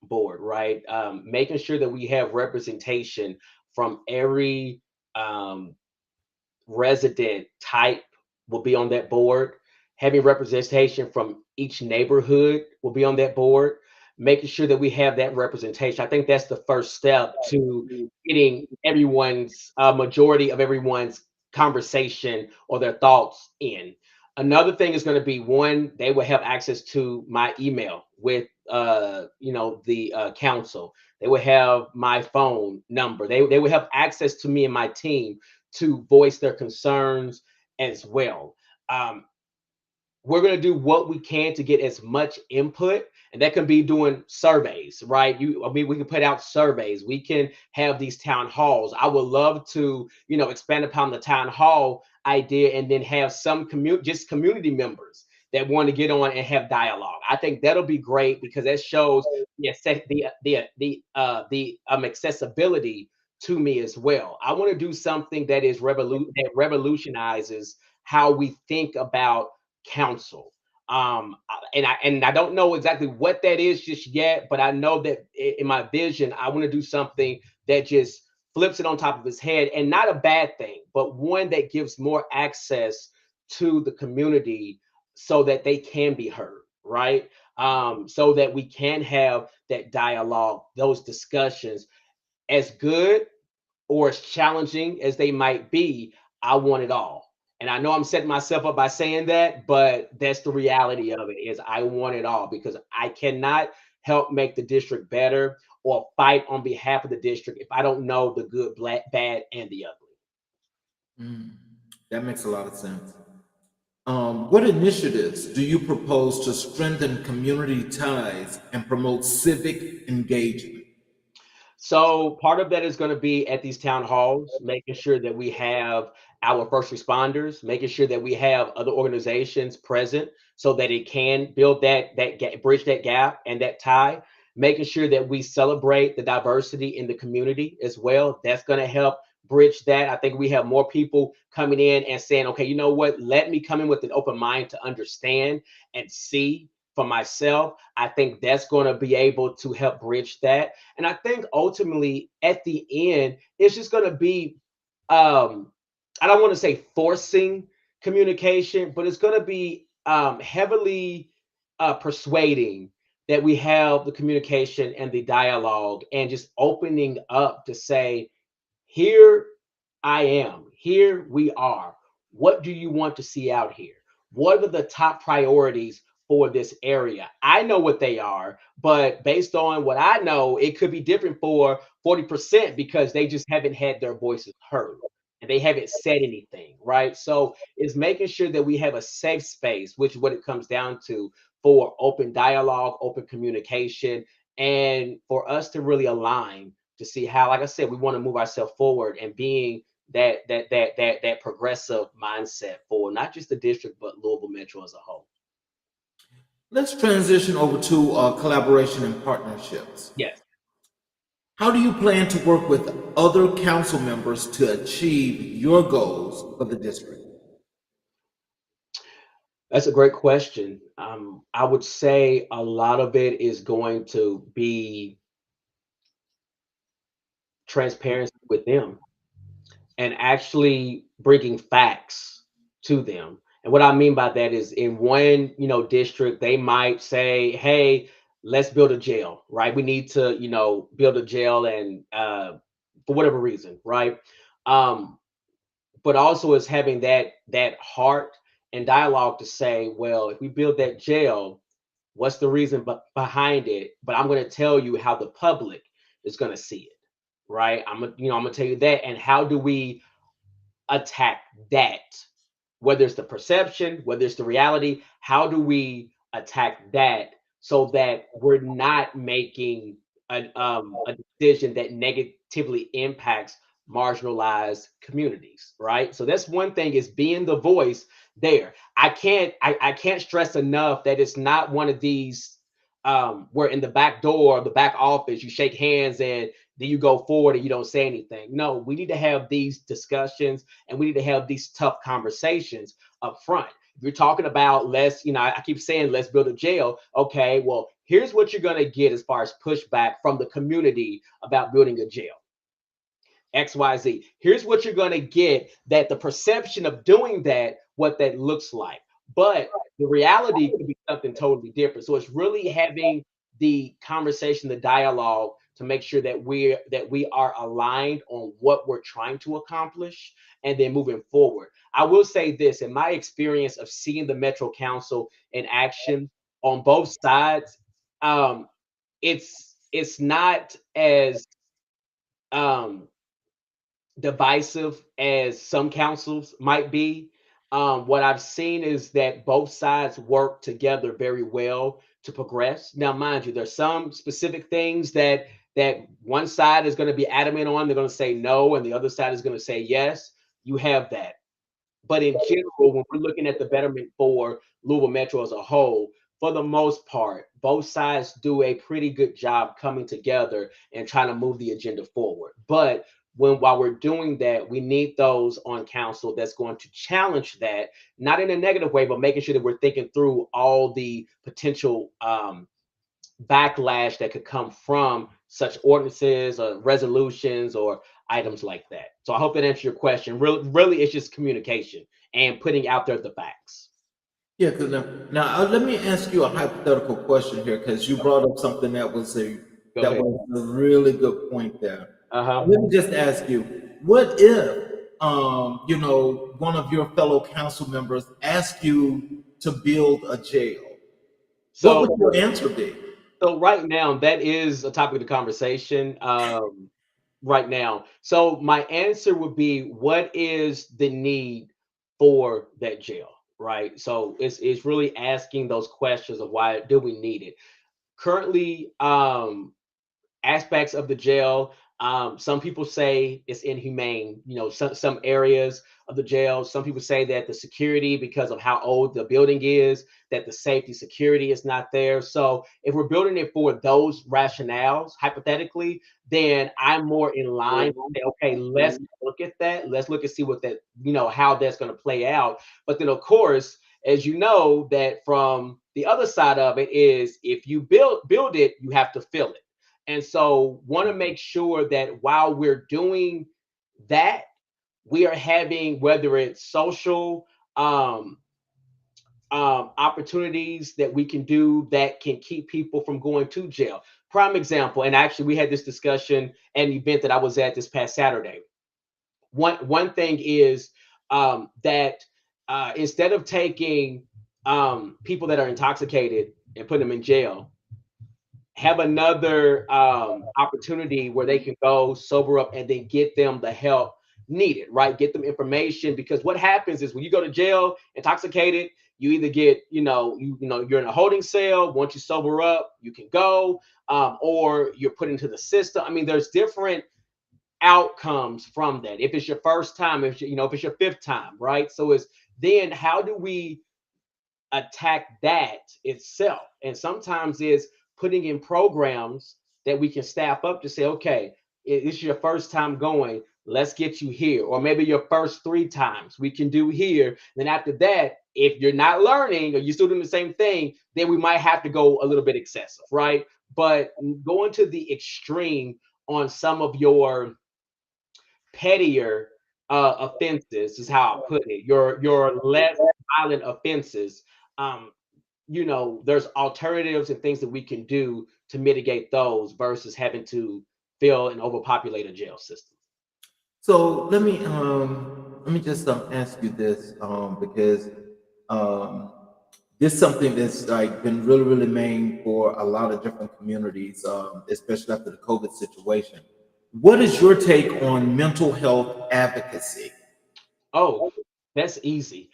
board, right? Making sure that we have representation from every resident type will be on that board. Having representation from each neighborhood will be on that board. Making sure that we have that representation. I think that's the first step to getting everyone's majority of everyone's conversation or their thoughts in. Another thing is going to be, one, they will have access to my email with the council. They will have my phone number. They will have access to me and my team to voice their concerns as well. We're going to do what we can to get as much input, and that can be doing surveys, right? We can put out surveys. We can have these town halls. I would love to, expand upon the town hall idea and then have some community members that want to get on and have dialogue. I think that'll be great because that shows the accessibility to me as well. I want to do something that is that revolutionizes how we think about council. And I don't know exactly what that is just yet, but I know that in my vision, I want to do something that just flips it on top of his head, and not a bad thing, but one that gives more access to the community so that they can be heard, right? So that we can have that dialogue, those discussions, as good or as challenging as they might be. I want it all. And I know I'm setting myself up by saying that, but that's the reality of it, is I want it all, because I cannot help make the district better or fight on behalf of the district if I don't know the good, bad, and the ugly. That makes a lot of sense. What initiatives do you propose to strengthen community ties and promote civic engagement? So part of that is going to be at these town halls, making sure that we have our first responders, making sure that we have other organizations present so that it can build bridge that gap and that tie, making sure that we celebrate the diversity in the community as well. That's going to help bridge that. I think we have more people coming in and saying, okay, you know what? Let me come in with an open mind to understand and see for myself. I think that's going to be able to help bridge that. And I think ultimately at the end, it's just going to be, I don't want to say forcing communication, but it's going to be heavily persuading that we have the communication and the dialogue and just opening up to say, here I am, here we are. What do you want to see out here? What are the top priorities for this area? I know what they are, but based on what I know, it could be different for 40% because they just haven't had their voices heard and they haven't said anything, right? So it's making sure that we have a safe space, which is what it comes down to, for open dialogue, open communication, and for us to really align to see how, like I said, we want to move ourselves forward and being that progressive mindset for not just the district but Louisville Metro as a whole. Let's transition over to collaboration and partnerships. Yes. How do you plan to work with other council members to achieve your goals for the district? That's a great question. I would say a lot of it is going to be transparency with them and actually bringing facts to them. And what I mean by that is in one, district, they might say, hey, let's build a jail, right? We need to, build a jail and for whatever reason, right? Um, but also is having that heart and dialogue to say, well, if we build that jail, what's the reason behind it? But I'm going to tell you how the public is going to see it, right? I'm gonna tell you that, and how do we attack that, whether it's the perception, whether it's the reality, how do we attack that so that we're not making a decision that negatively impacts marginalized communities, right? So that's one thing, is being the voice there. I can't stress enough that it's not one of these where in the back door, the back office, you shake hands and then you go forward and you don't say anything. No, we need to have these discussions and we need to have these tough conversations up front. If you're talking about I keep saying let's build a jail. Okay, well, here's what you're going to get as far as pushback from the community about building a jail. XYZ. Here's what you're going to get, that the perception of doing that, what that looks like. But the reality could be something totally different. So it's really having the conversation, the dialogue, to make sure that we are aligned on what we're trying to accomplish and then moving forward. I will say this, in my experience of seeing the Metro Council in action on both sides, it's not as um divisive as some councils might be. What I've seen is that both sides work together very well to progress. Now, mind you, there's some specific things that one side is going to be adamant on. They're going to say no, and the other side is going to say yes. You have that. But in general, when we're looking at the betterment for Louisville Metro as a whole, for the most part, both sides do a pretty good job coming together and trying to move the agenda forward. But while we're doing that, we need those on council that's going to challenge that, not in a negative way, but making sure that we're thinking through all the potential backlash that could come from such ordinances or resolutions or items like that. So I hope that answers your question. Really, it's just communication and putting out there the facts. Yeah, because now let me ask you a hypothetical question here, because you brought up something that was a really good point there. Let me just ask you, what if one of your fellow council members asked you to build a jail? So what would your answer be? So right now, that is a topic of the conversation right now. So my answer would be, what is the need for that jail, right? So it's really asking those questions of why do we need it. Currently, aspects of the jail. Some people say it's inhumane. Some areas of the jail. Some people say that the security, because of how old the building is, that the safety security is not there. So if we're building it for those rationales, hypothetically, then I'm more in line to say, okay, let's look at that. Let's look and see what that, how that's going to play out. But then, of course, as you know, that from the other side of it is, if you build it, you have to fill it. And so want to make sure that while we're doing that, we are having, whether it's social opportunities that we can do that can keep people from going to jail. Prime example, and actually we had this discussion at an event that I was at this past Saturday. One thing is that instead of taking people that are intoxicated and putting them in jail, have another opportunity where they can go sober up and then get them the help needed, right? Get them information, because what happens is when you go to jail intoxicated, you either get, you're in a holding cell. Once you sober up, you can go, or you're put into the system. I mean, there's different outcomes from that. If it's your first time, if it's your fifth time, right? So it's then how do we attack that itself? And sometimes it's putting in programs that we can staff up to say, okay, it's your first time going, let's get you here. Or maybe your first 3 times we can do here. Then after that, if you're not learning or you're still doing the same thing, then we might have to go a little bit excessive, right? But going to the extreme on some of your pettier offenses is how I put it. Your less violent offenses. There's alternatives and things that we can do to mitigate those versus having to fill and overpopulate a jail system. So let me just ask you this, because this is something that's like been really, really main for a lot of different communities, especially after the COVID situation. What is your take on mental health advocacy? Oh, that's easy.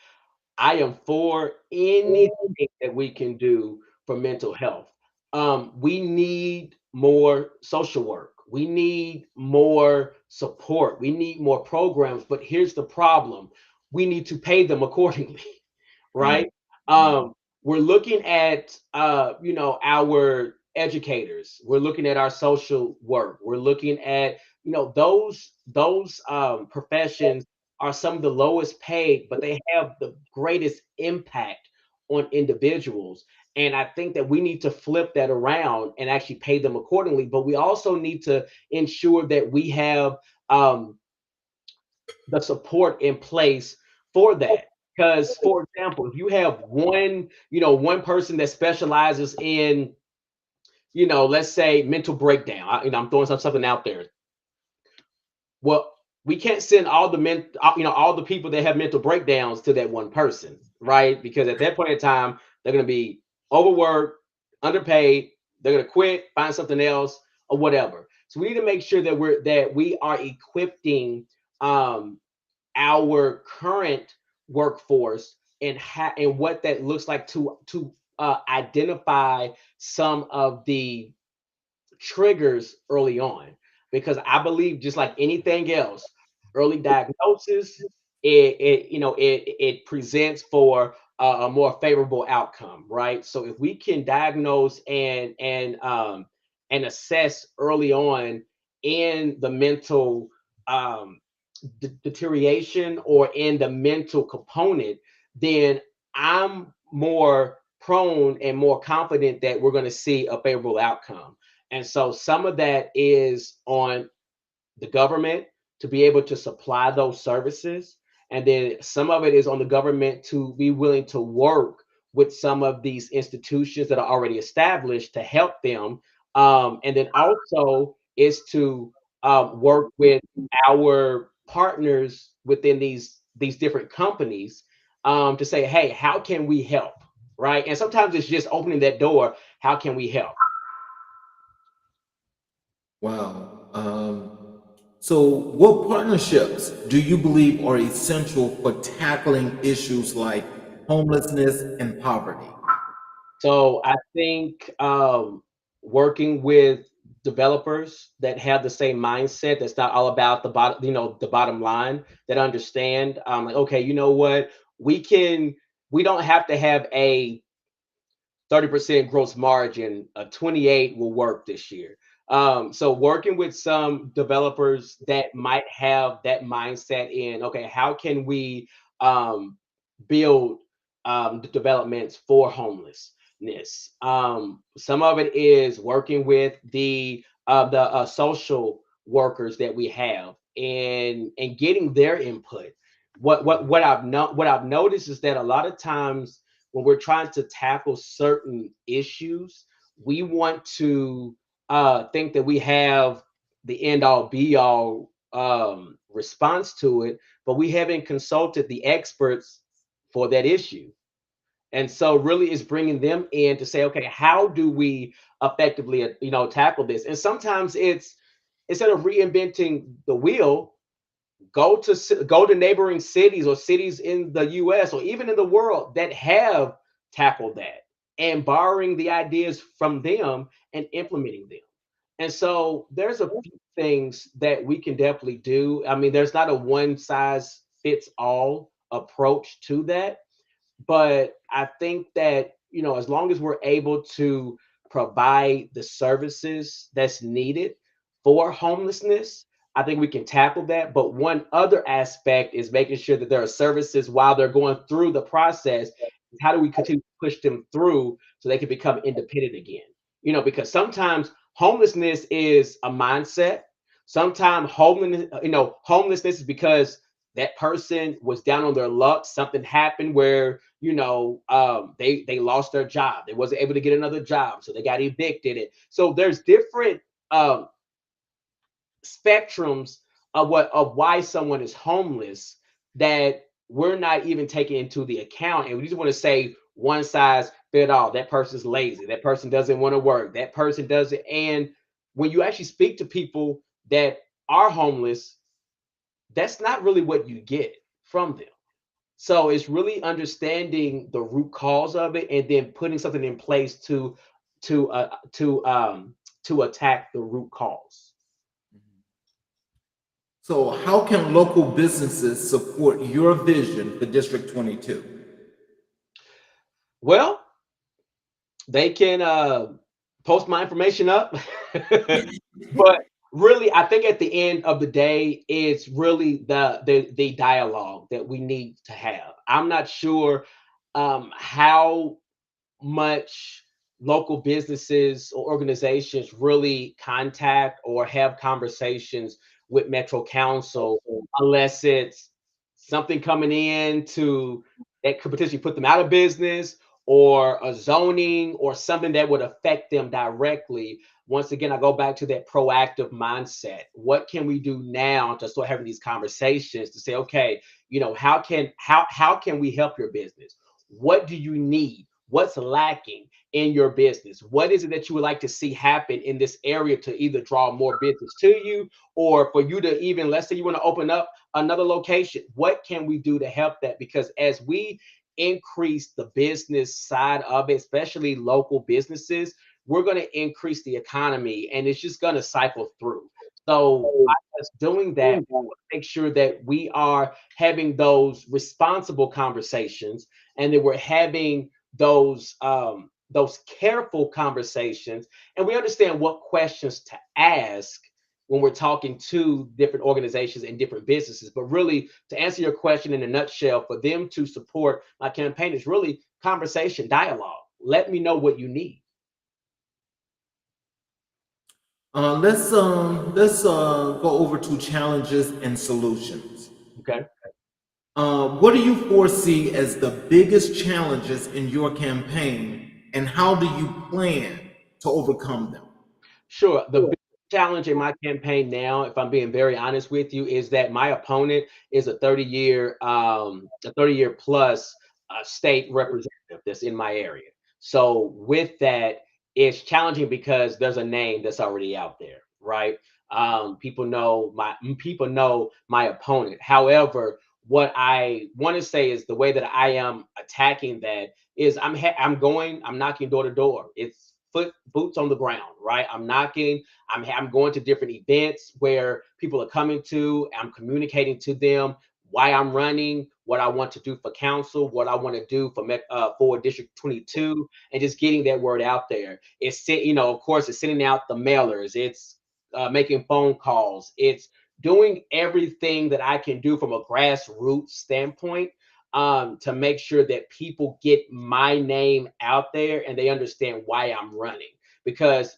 I am for anything that we can do for mental health. We need more social work. We need more support. We need more programs. But here's the problem: we need to pay them accordingly, right? We're looking at our educators. We're looking at our social work. We're looking at those professions are some of the lowest paid, but they have the greatest impact on individuals. And I think that we need to flip that around and actually pay them accordingly. But we also need to ensure that we have the support in place for that. Because, for example, if you have one person that specializes in, let's say mental breakdown, I'm throwing something out there. Well, we can't send all the people that have mental breakdowns to that one person, right? Because at that point in time, they're going to be overworked, underpaid. They're going to quit, find something else, or whatever. So we need to make sure that we are equipping our current workforce and what that looks like to identify some of the triggers early on, because I believe, just like anything else, early diagnosis it presents for a more favorable outcome, right? So if we can diagnose and assess early on in the mental deterioration or in the mental component, then I'm more prone and more confident that we're going to see a favorable outcome. And so some of that is on the government to be able to supply those services. And then some of it is on the government to be willing to work with some of these institutions that are already established to help them. And then also is to work with our partners within these different companies to say, hey, how can we help? Right. And sometimes it's just opening that door. How can we help? Wow. So, what partnerships do you believe are essential for tackling issues like homelessness and poverty? So I think working with developers that have the same mindset, that's not all about the bottom, the bottom line, that understand, like, okay, you know what, we don't have to have a 30% gross margin. A 28 will work this year. So working with some developers that might have that mindset in, okay, how can we build the developments for homelessness? Some of it is working with the social workers that we have, and getting their input. What I've noticed is that a lot of times when we're trying to tackle certain issues, we want to think that we have the end all be all response to it, but we haven't consulted the experts for that issue. And so really is bringing them in to say, okay, how do we effectively, tackle this? And sometimes it's, instead of reinventing the wheel, go to neighboring cities or cities in the US or even in the world that have tackled that, and borrowing the ideas from them and implementing them. And so there's a few things that we can definitely do. I mean, there's not a one size fits all approach to that, but I think that, as long as we're able to provide the services that's needed for homelessness, I think we can tackle that. But one other aspect is making sure that there are services while they're going through the process. How do we continue to push them through so they can become independent again? Because sometimes homelessness is a mindset. Sometimes homelessness is because that person was down on their luck. Something happened where, they lost their job. They wasn't able to get another job, so they got evicted. So there's different spectrums of why someone is homeless that we're not even taking into the account, and we just want to say one size fit all. That person's lazy. That person doesn't want to work. That person doesn't. And when you actually speak to people that are homeless, that's not really what you get from them. So it's really understanding the root cause of it, and then putting something in place to attack the root cause. So, how can local businesses support your vision for District 22? Well, they can post my information up. But really, I think at the end of the day, it's really the dialogue that we need to have. I'm not sure how much local businesses or organizations really contact or have conversations with Metro Council, unless it's something coming in to that could potentially put them out of business, or a zoning, or something that would affect them directly. Once again, I go back to that proactive mindset. What can we do now to start having these conversations to say, okay, how can we help your business? What do you need? What's lacking in your business? What is it that you would like to see happen in this area to either draw more business to you, or for you to even, let's say you want to open up another location? What can we do to help that? Because as we increase the business side of it, especially local businesses, we're going to increase the economy, and it's just going to cycle through. So by us doing that, we want to make sure that we are having those responsible conversations, and that we're having those careful conversations, and we understand what questions to ask when we're talking to different organizations and different businesses. But really, to answer your question in a nutshell, for them to support my campaign is really conversation, dialogue. Let me know what you need. Let's go over to challenges and solutions. Okay. What do you foresee as the biggest challenges in your campaign, and how do you plan to overcome them? Sure. The big challenge in my campaign now, if I'm being very honest with you, is that my opponent is a 30-year plus state representative that's in my area. So with that, it's challenging because there's a name that's already out there, right? People know my opponent. However, what I want to say is the way that I am attacking that is I'm knocking door to door. It's boots on the ground, right? I'm knocking. I'm going to different events where people are coming to. I'm communicating to them why I'm running, what I want to do for council, what I want to do for District 22, and just getting that word out there. It's, of course, it's sending out the mailers. It's making phone calls. It's doing everything that I can do from a grassroots standpoint to make sure that people get my name out there and they understand why I'm running. Because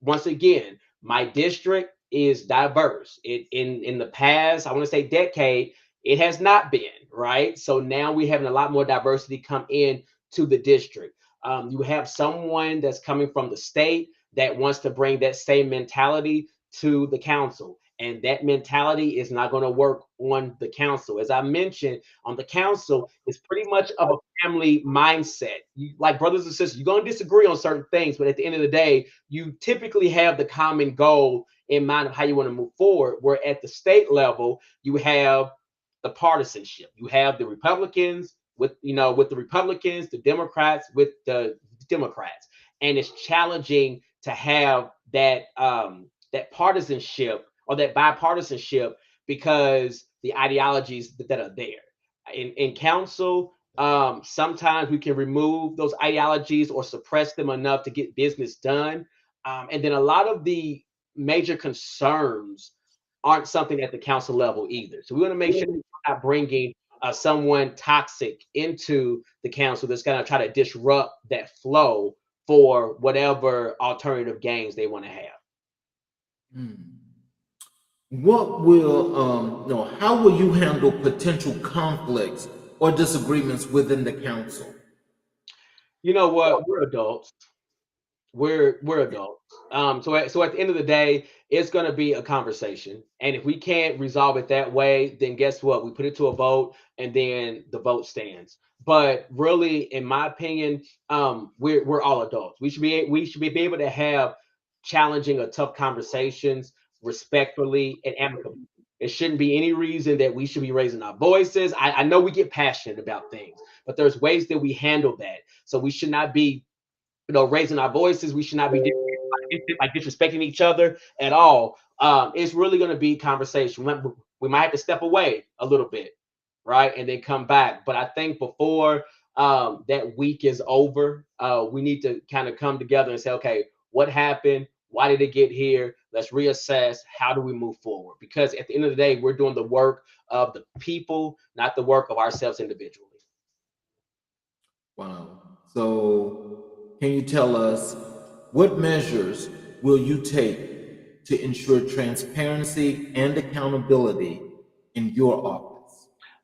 once again, my district is diverse. In the past, I want to say decade, it has not been, right? So now we're having a lot more diversity come in to the district. You have someone that's coming from the state that wants to bring that same mentality to the council. And that mentality is not going to work on the council. As I mentioned, on the council, it's pretty much of a family mindset. You, like brothers and sisters, you're going to disagree on certain things, but at the end of the day, you typically have the common goal in mind of how you want to move forward. Where at the state level, you have the partisanship. You have the Republicans with the Republicans, the Democrats with the Democrats, and it's challenging to have that partisanship or that bipartisanship because the ideologies that are there in council. Sometimes we can remove those ideologies or suppress them enough to get business done. And then a lot of the major concerns aren't something at the council level either. So we want to make sure we're not bringing someone toxic into the council that's going to try to disrupt that flow for whatever alternative gains they want to have. What will, how will you handle potential conflicts or disagreements within the council? You know what? We're adults. We're adults. So at the end of the day, it's going to be a conversation, and if we can't resolve it that way, then guess what? We put it to a vote, and then the vote stands. But really, in my opinion, we're all adults. We should be able to have challenging or tough conversations respectfully and amicably. It shouldn't be any reason that we should be raising our voices. I know we get passionate about things, but there's ways that we handle that. So we should not be raising our voices. We should not be like disrespecting each other at all. It's really going to be conversation. We might have to step away a little bit, right, and then come back. But I think before that week is over, we need to kind of come together and say, okay, what happened? Why did it get here? Let's reassess. How do we move forward? Because at the end of the day, we're doing the work of the people, not the work of ourselves individually. Wow. So, can you tell us what measures will you take to ensure transparency and accountability in your office?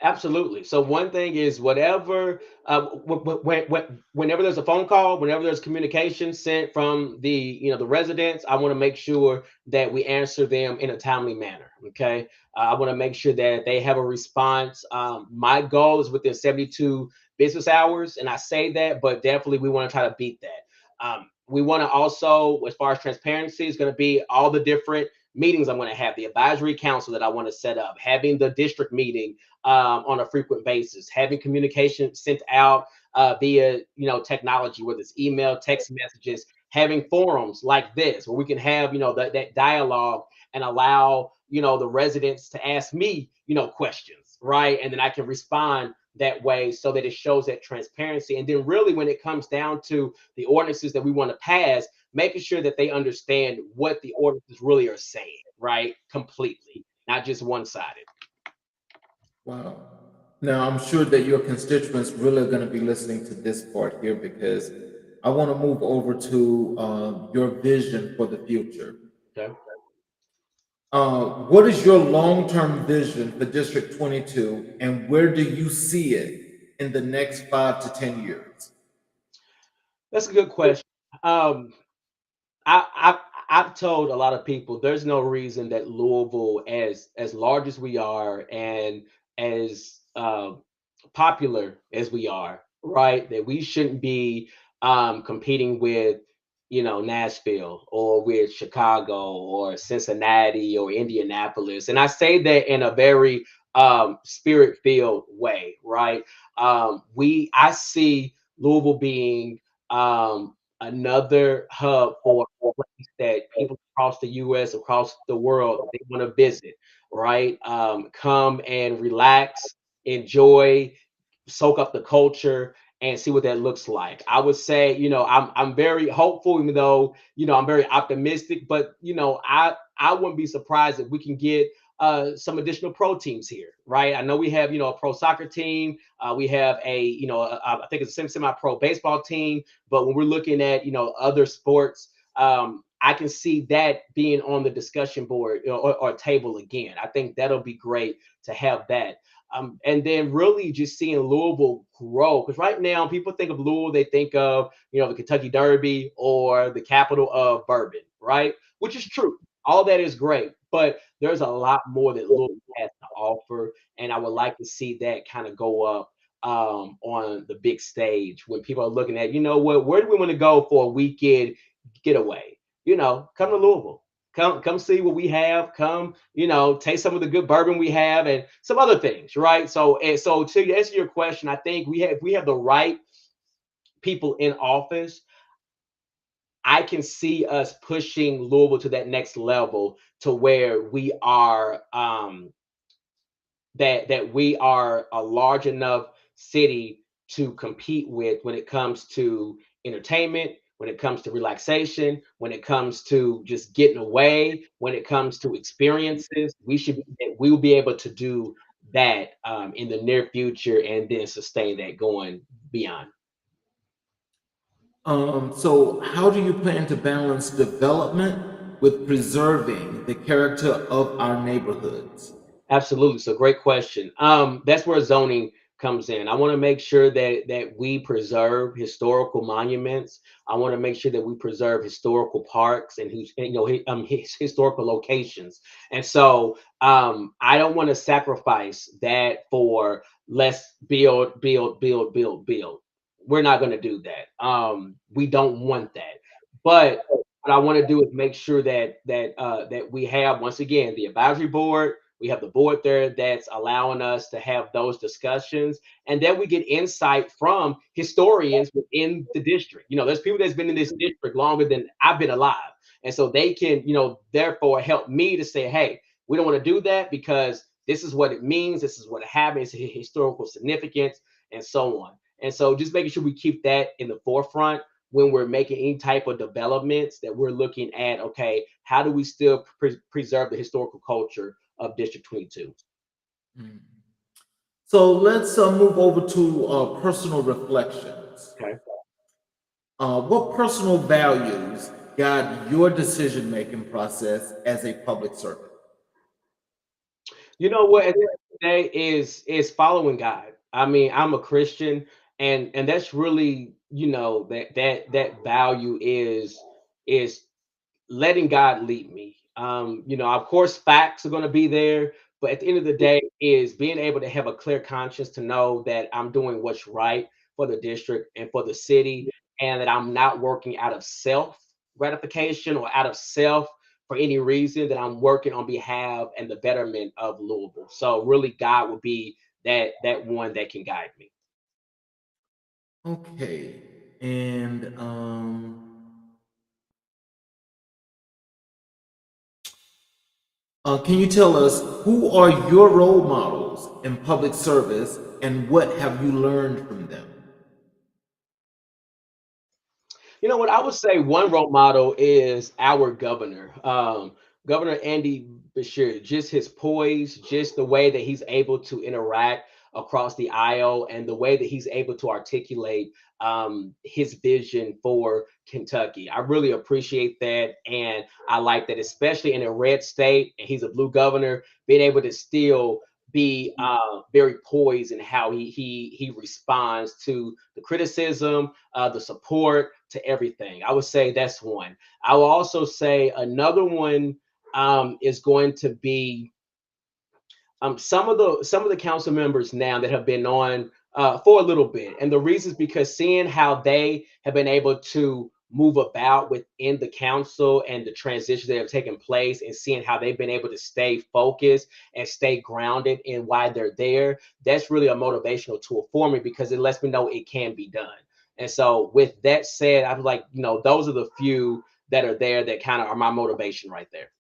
Absolutely. So one thing is whatever, whenever there's a phone call, whenever there's communication sent from the residents, I want to make sure that we answer them in a timely manner. Okay. I want to make sure that they have a response. My goal is within 72 business hours, and I say that, but definitely we want to try to beat that. We want to also, as far as transparency, is going to be all the different meetings I'm going to have, the advisory council that I want to set up, having the district meeting on a frequent basis, having communication sent out via technology, whether it's email, text messages, having forums like this where we can have that dialogue and allow the residents to ask me questions, right, and then I can respond that way so that it shows that transparency. And then really when it comes down to the ordinances that we want to pass, making sure that they understand what the ordinances really are saying, right, completely, not just one-sided. Wow. Now, I'm sure that your constituents really are going to be listening to this part here because I want to move over to your vision for the future. Okay. What is your long-term vision for District 22, and where do you see it in the next 5 to 10 years? That's a good question. I've told a lot of people there's no reason that Louisville, as large as we are and as popular as we are, right, that we shouldn't be competing with Nashville or with Chicago or Cincinnati or Indianapolis. And I say that in a very spirit-filled way, right? I see Louisville being another hub for a place that people across the U.S., across the world, they want to visit, right? Come and relax, enjoy, soak up the culture, and see what that looks like. I would say, I'm very hopeful, even though, I'm very optimistic, but I wouldn't be surprised if we can get some additional pro teams here, right? I know we have, a pro soccer team. We have I think it's a semi-pro baseball team. But when we're looking at, other sports, I can see that being on the discussion board or table again. I think that'll be great to have that. And then really just seeing Louisville grow, because right now people think of Louisville, they think of the Kentucky Derby or the capital of bourbon, right? Which is true. All that is great, but there's a lot more that Louisville has to offer, and I would like to see that kind of go up on the big stage when people are looking at, where do we want to go for a weekend getaway? Come to Louisville. Come see what we have. Come, taste some of the good bourbon we have and some other things, right? So to answer your question, I think we have the right people in office. I can see us pushing Louisville to that next level to where we are that we are a large enough city to compete with when it comes to entertainment, when it comes to relaxation, when it comes to just getting away, when it comes to experiences. We will be able to do that in the near future and then sustain that going beyond. So how do you plan to balance development with preserving the character of our neighborhoods? Absolutely. So great question. That's where zoning comes in. I want to make sure that we preserve historical monuments. I want to make sure that we preserve historical parks and historical locations. And so I don't want to sacrifice that for let's build. We're not going to do that. We don't want that. But what I want to do is make sure that we have, once again, the advisory board. We have the board there that's allowing us to have those discussions, and then we get insight from historians within the district. There's people that's been in this district longer than I've been alive, and so they can, therefore help me to say, hey, we don't want to do that because this is what it means, this is what happens, historical significance, and so on. And so just making sure we keep that in the forefront when we're making any type of developments, that we're looking at, okay, how do we still preserve the historical culture of District 22. Mm. So let's move over to personal reflections. Okay. What personal values guide your decision-making process as a public servant? You know what? At the end of the day is following God. I mean, I'm a Christian, and that's really, that value is letting God lead me. Of course, facts are going to be there, but at the end of the day, is being able to have a clear conscience to know that I'm doing what's right for the district and for the city, and that I'm not working out of self gratification or out of self for any reason, that I'm working on behalf and the betterment of Louisville. So really, God will be that one that can guide me. Okay. And can you tell us who are your role models in public service and what have you learned from them? You know what? I would say one role model is our governor, Governor Andy Bashir. Just his poise, just the way that he's able to interact across the aisle, and the way that he's able to articulate his vision for Kentucky. I really appreciate that, and I like that, especially in a red state, and he's a blue governor, being able to still be very poised in how he responds to the criticism, the support, to everything. I would say that's one. I will also say another one is going to be some of the council members now that have been on for a little bit, and the reason is because seeing how they have been able to move about within the council and the transitions that have taken place, and seeing how they've been able to stay focused and stay grounded in why they're there. That's really a motivational tool for me, because it lets me know it can be done. And so with that said, I'm like, those are the few that are there that kind of are my motivation right there.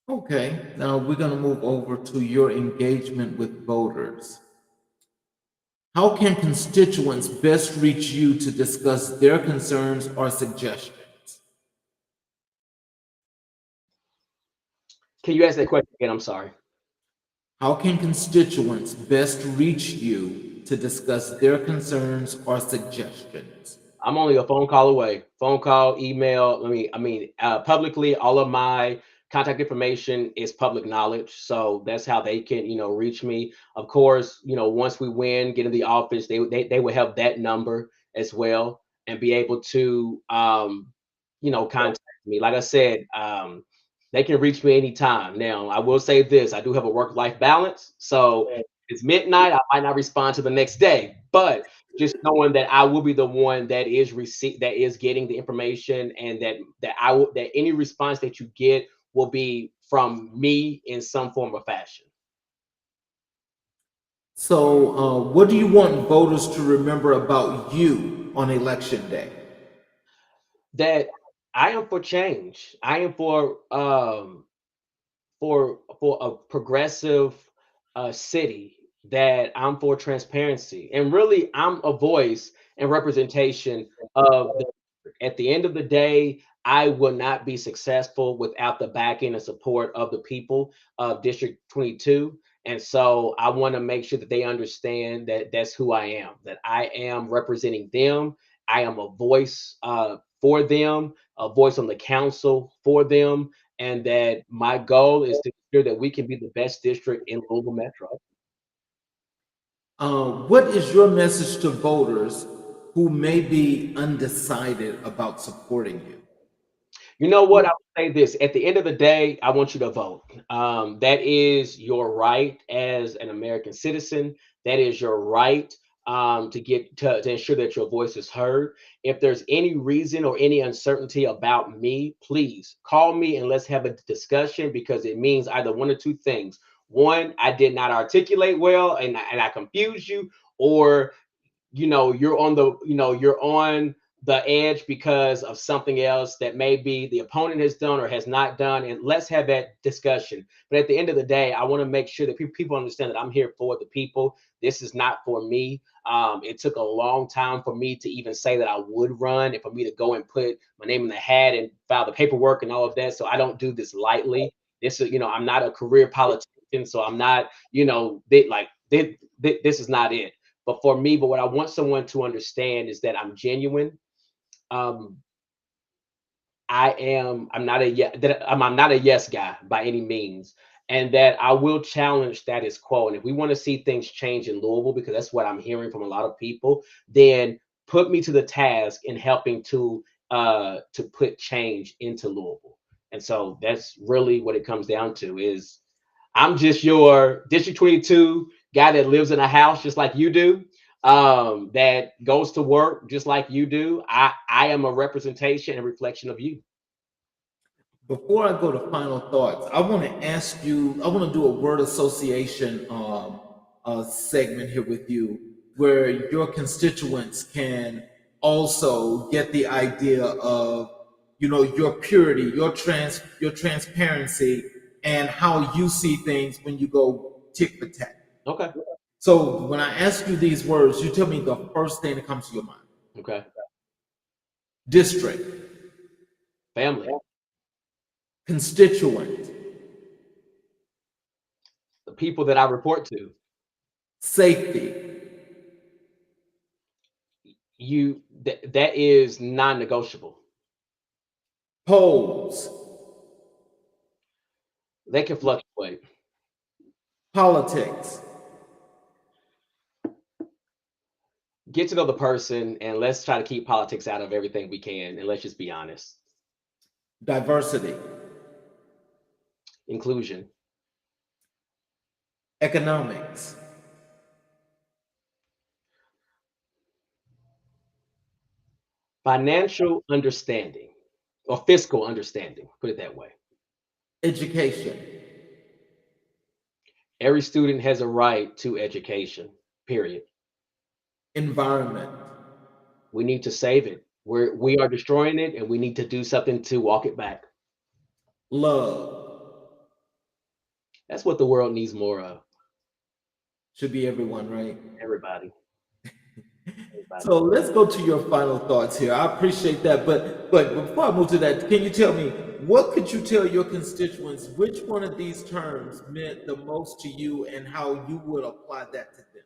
Okay, now we're going to move over to your engagement with voters. How can constituents best reach you to discuss their concerns or suggestions? Can you ask that question again? I'm sorry. How can constituents best reach you to discuss their concerns or suggestions? I'm only a phone call away. Phone call, email. Publicly, all of my contact information is public knowledge, so that's how they can, reach me. Of course, once we win, get in the office, they will have that number as well and be able to, contact me. Like I said, they can reach me anytime. Now, I will say this: I do have a work-life balance, so it's midnight. I might not respond to the next day, but just knowing that I will be the one that is getting the information, and that any response that you get will be from me in some form or fashion. So, what do you want voters to remember about you on election day? That I am for change. I am for a progressive city, that I'm for transparency, and really I'm a voice and representation of the at the end of the day. I will not be successful without the backing and support of the people of District 22. And so I want to make sure that they understand that that's who I am, that I am representing them. I am a voice for them, a voice on the council for them, and that my goal is to ensure that we can be the best district in Louisville Metro. What is your message to voters who may be undecided about supporting you? You know what? I would say this: at the end of the day, I want you to vote. That is your right as an American citizen. That is your right to ensure that your voice is heard. If there's any reason or any uncertainty about me, please call me and let's have a discussion, because it means either one or two things. One, I did not articulate well and I confused you, or you're on the edge because of something else that maybe the opponent has done or has not done, and let's have that discussion. But at the end of the day, I want to make sure that people understand that I'm here for the people. This is not for me. It took a long time for me to even say that I would run, and for me to go and put my name in the hat and file the paperwork and all of that. So I don't do this lightly. This is, I'm not a career politician, so I'm not, this is not it. But what I want someone to understand is that I'm genuine. Um, I'm not a yes guy by any means, and that I will challenge status quo. And if we want to see things change in Louisville, because that's what I'm hearing from a lot of people, then put me to the task in helping to put change into Louisville. And so that's really what it comes down to. Is I'm just your District 22 guy that lives in a house just like you do, that goes to work just like you do. I am a representation and reflection of you. Before I go to final thoughts, I want to ask you, I want to do a word association segment here with you, where your constituents can also get the idea of, your purity, your transparency, and how you see things when you go tit for tat. Okay. So when I ask you these words, you tell me the first thing that comes to your mind. Okay. District. Family. Constituent. The people that I report to. Safety. That is non-negotiable. Polls. They can fluctuate. Politics. Get to know the person, and let's try to keep politics out of everything we can, and let's just be honest. Diversity. Inclusion. Economics. Financial understanding, or fiscal understanding, put it that way. Education. Every student has a right to education, period. Environment. We need to save it. We are destroying it, and we need to do something to walk it back. Love. That's what the world needs more of. Should be everyone, right? Everybody. So let's go to your final thoughts here. I appreciate that, but before I move to that, can you tell me what could you tell your constituents? Which one of these terms meant the most to you, and how you would apply that to them?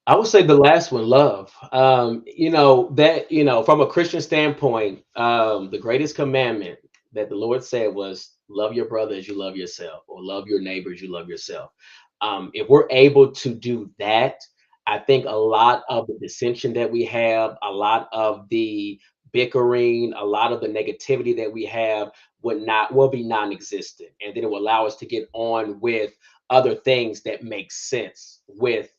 I would say the last one, love. From a Christian standpoint, the greatest commandment that the Lord said was love your brother as you love yourself, or love your neighbor as you love yourself. If we're able to do that, I think a lot of the dissension that we have, a lot of the bickering, a lot of the negativity that we have will be non-existent, and then it will allow us to get on with other things that make sense with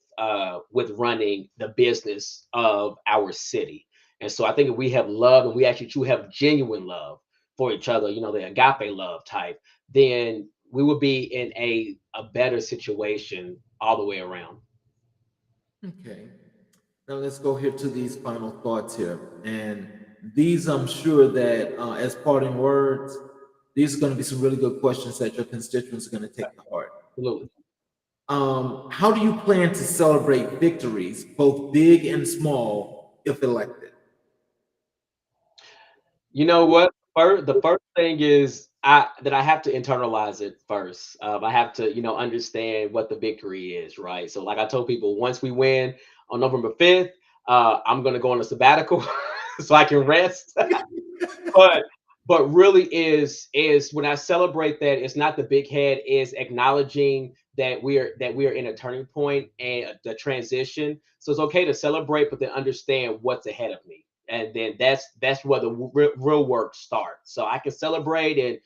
running the business of our city. And so I think if we have love, and we actually truly have genuine love for each other, the agape love type, then we will be in a better situation all the way around. Okay. Now let's go here to these final thoughts here. And these, I'm sure that as parting words, these are going to be some really good questions that your constituents are going to take to heart. Absolutely. How do you plan to celebrate victories, both big and small, if elected? You know what? The first thing is that I have to internalize it first. I have to, understand what the victory is, right? So, like I told people, once we win on November 5th, I'm going to go on a sabbatical so I can rest. but really is when I celebrate that, it's not the big head, is acknowledging that we are in a turning point and the transition. So it's okay to celebrate, but then understand what's ahead of me. And then that's where the real work starts. So I can celebrate and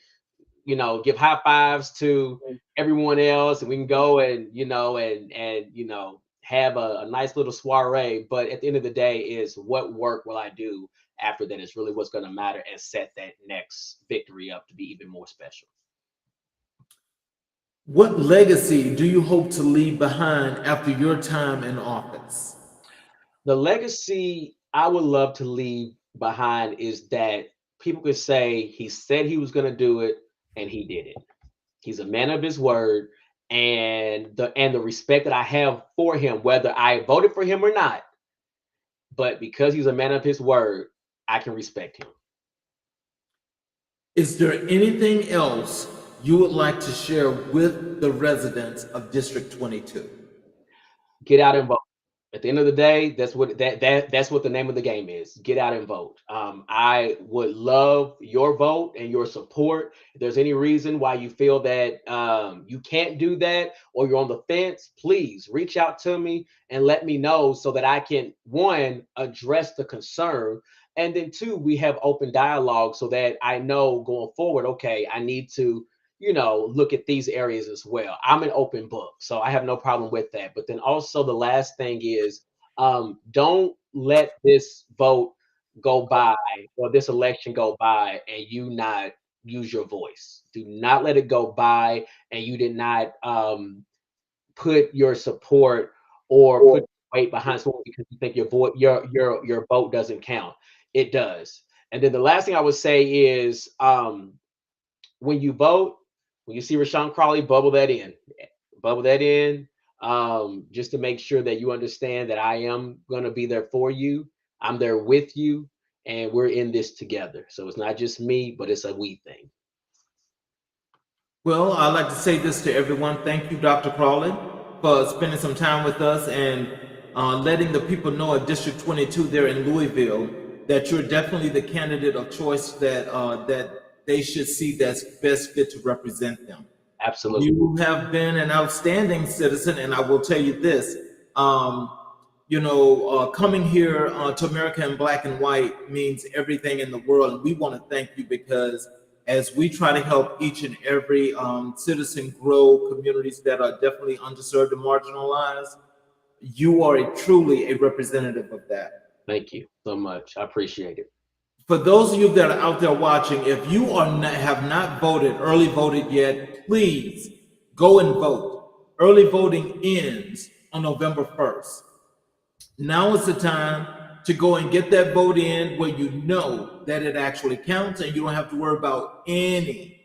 give high fives to everyone else, and we can go and have a nice little soiree. But at the end of the day, is what work will I do after that is really what's going to matter, and set that next victory up to be even more special. What legacy do you hope to leave behind after your time in office? The legacy I would love to leave behind is that people could say he said he was going to do it, and he did it. He's a man of his word, and the respect that I have for him, whether I voted for him or not, but because he's a man of his word, I can respect him. Is there anything else you would like to share with the residents of District 22? Get out and vote. At the end of the day, that's what the name of the game is. Get out and vote. I would love your vote and your support. If there's any reason why you feel that you can't do that, or you're on the fence, please reach out to me and let me know, so that I can, one, address the concern, and then two, we have open dialogue, so that I know going forward, okay, I need to look at these areas as well. I'm an open book, so I have no problem with that. But then also the last thing is, don't let this vote go by, or this election go by, and you not use your voice. Do not let it go by and you did not put your support or put weight behind someone because you think your vote doesn't count. It does. And then the last thing I would say is, when you vote, when you see Rashawn Crawley, bubble that in, just to make sure that you understand that I am going to be there for you. I'm there with you, and we're in this together. So it's not just me, but it's a we thing. Well, I'd like to say this to everyone. Thank you, Dr. Crawley, for spending some time with us and letting the people know of District 22 there in Louisville that you're definitely the candidate of choice that they should see that's best fit to represent them. Absolutely. You have been an outstanding citizen, and I will tell you this, coming here to America in black and white means everything in the world. And we want to thank you, because as we try to help each and every citizen grow communities that are definitely underserved and marginalized, you are truly a representative of that. Thank you so much. I appreciate it. For those of you that are out there watching, if you have not voted, early voted yet, please go and vote. Early voting ends on November 1st. Now is the time to go and get that vote in where you know that it actually counts and you don't have to worry about any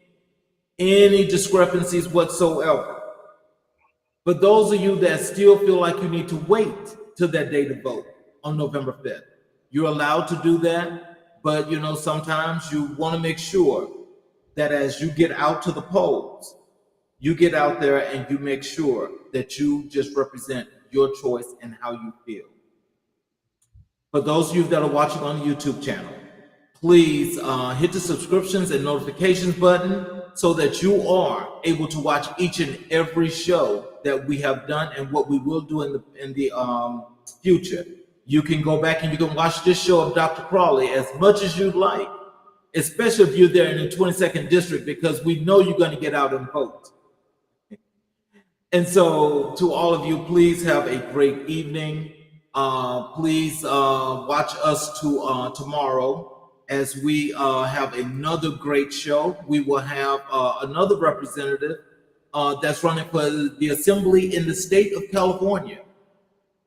discrepancies whatsoever. For those of you that still feel like you need to wait till that day to vote on November 5th, you're allowed to do that, but you know, sometimes you want to make sure that as you get out to the polls, you get out there and you make sure that you just represent your choice and how you feel. For those of you that are watching on the YouTube channel, please hit the subscriptions and notifications button so that you are able to watch each and every show that we have done and what we will do in the future. You can go back and you can watch this show of Dr. Crawley as much as you'd like, especially if you're there in the 22nd district, because we know you're going to get out and vote. And so to all of you, please have a great evening. Please watch us tomorrow as we have another great show. We will have another representative that's running for the assembly in the state of California.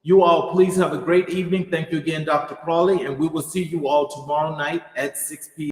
You all, please have a great evening. Thank you again, Dr. Crawley, and we will see you all tomorrow night at 6 p.m.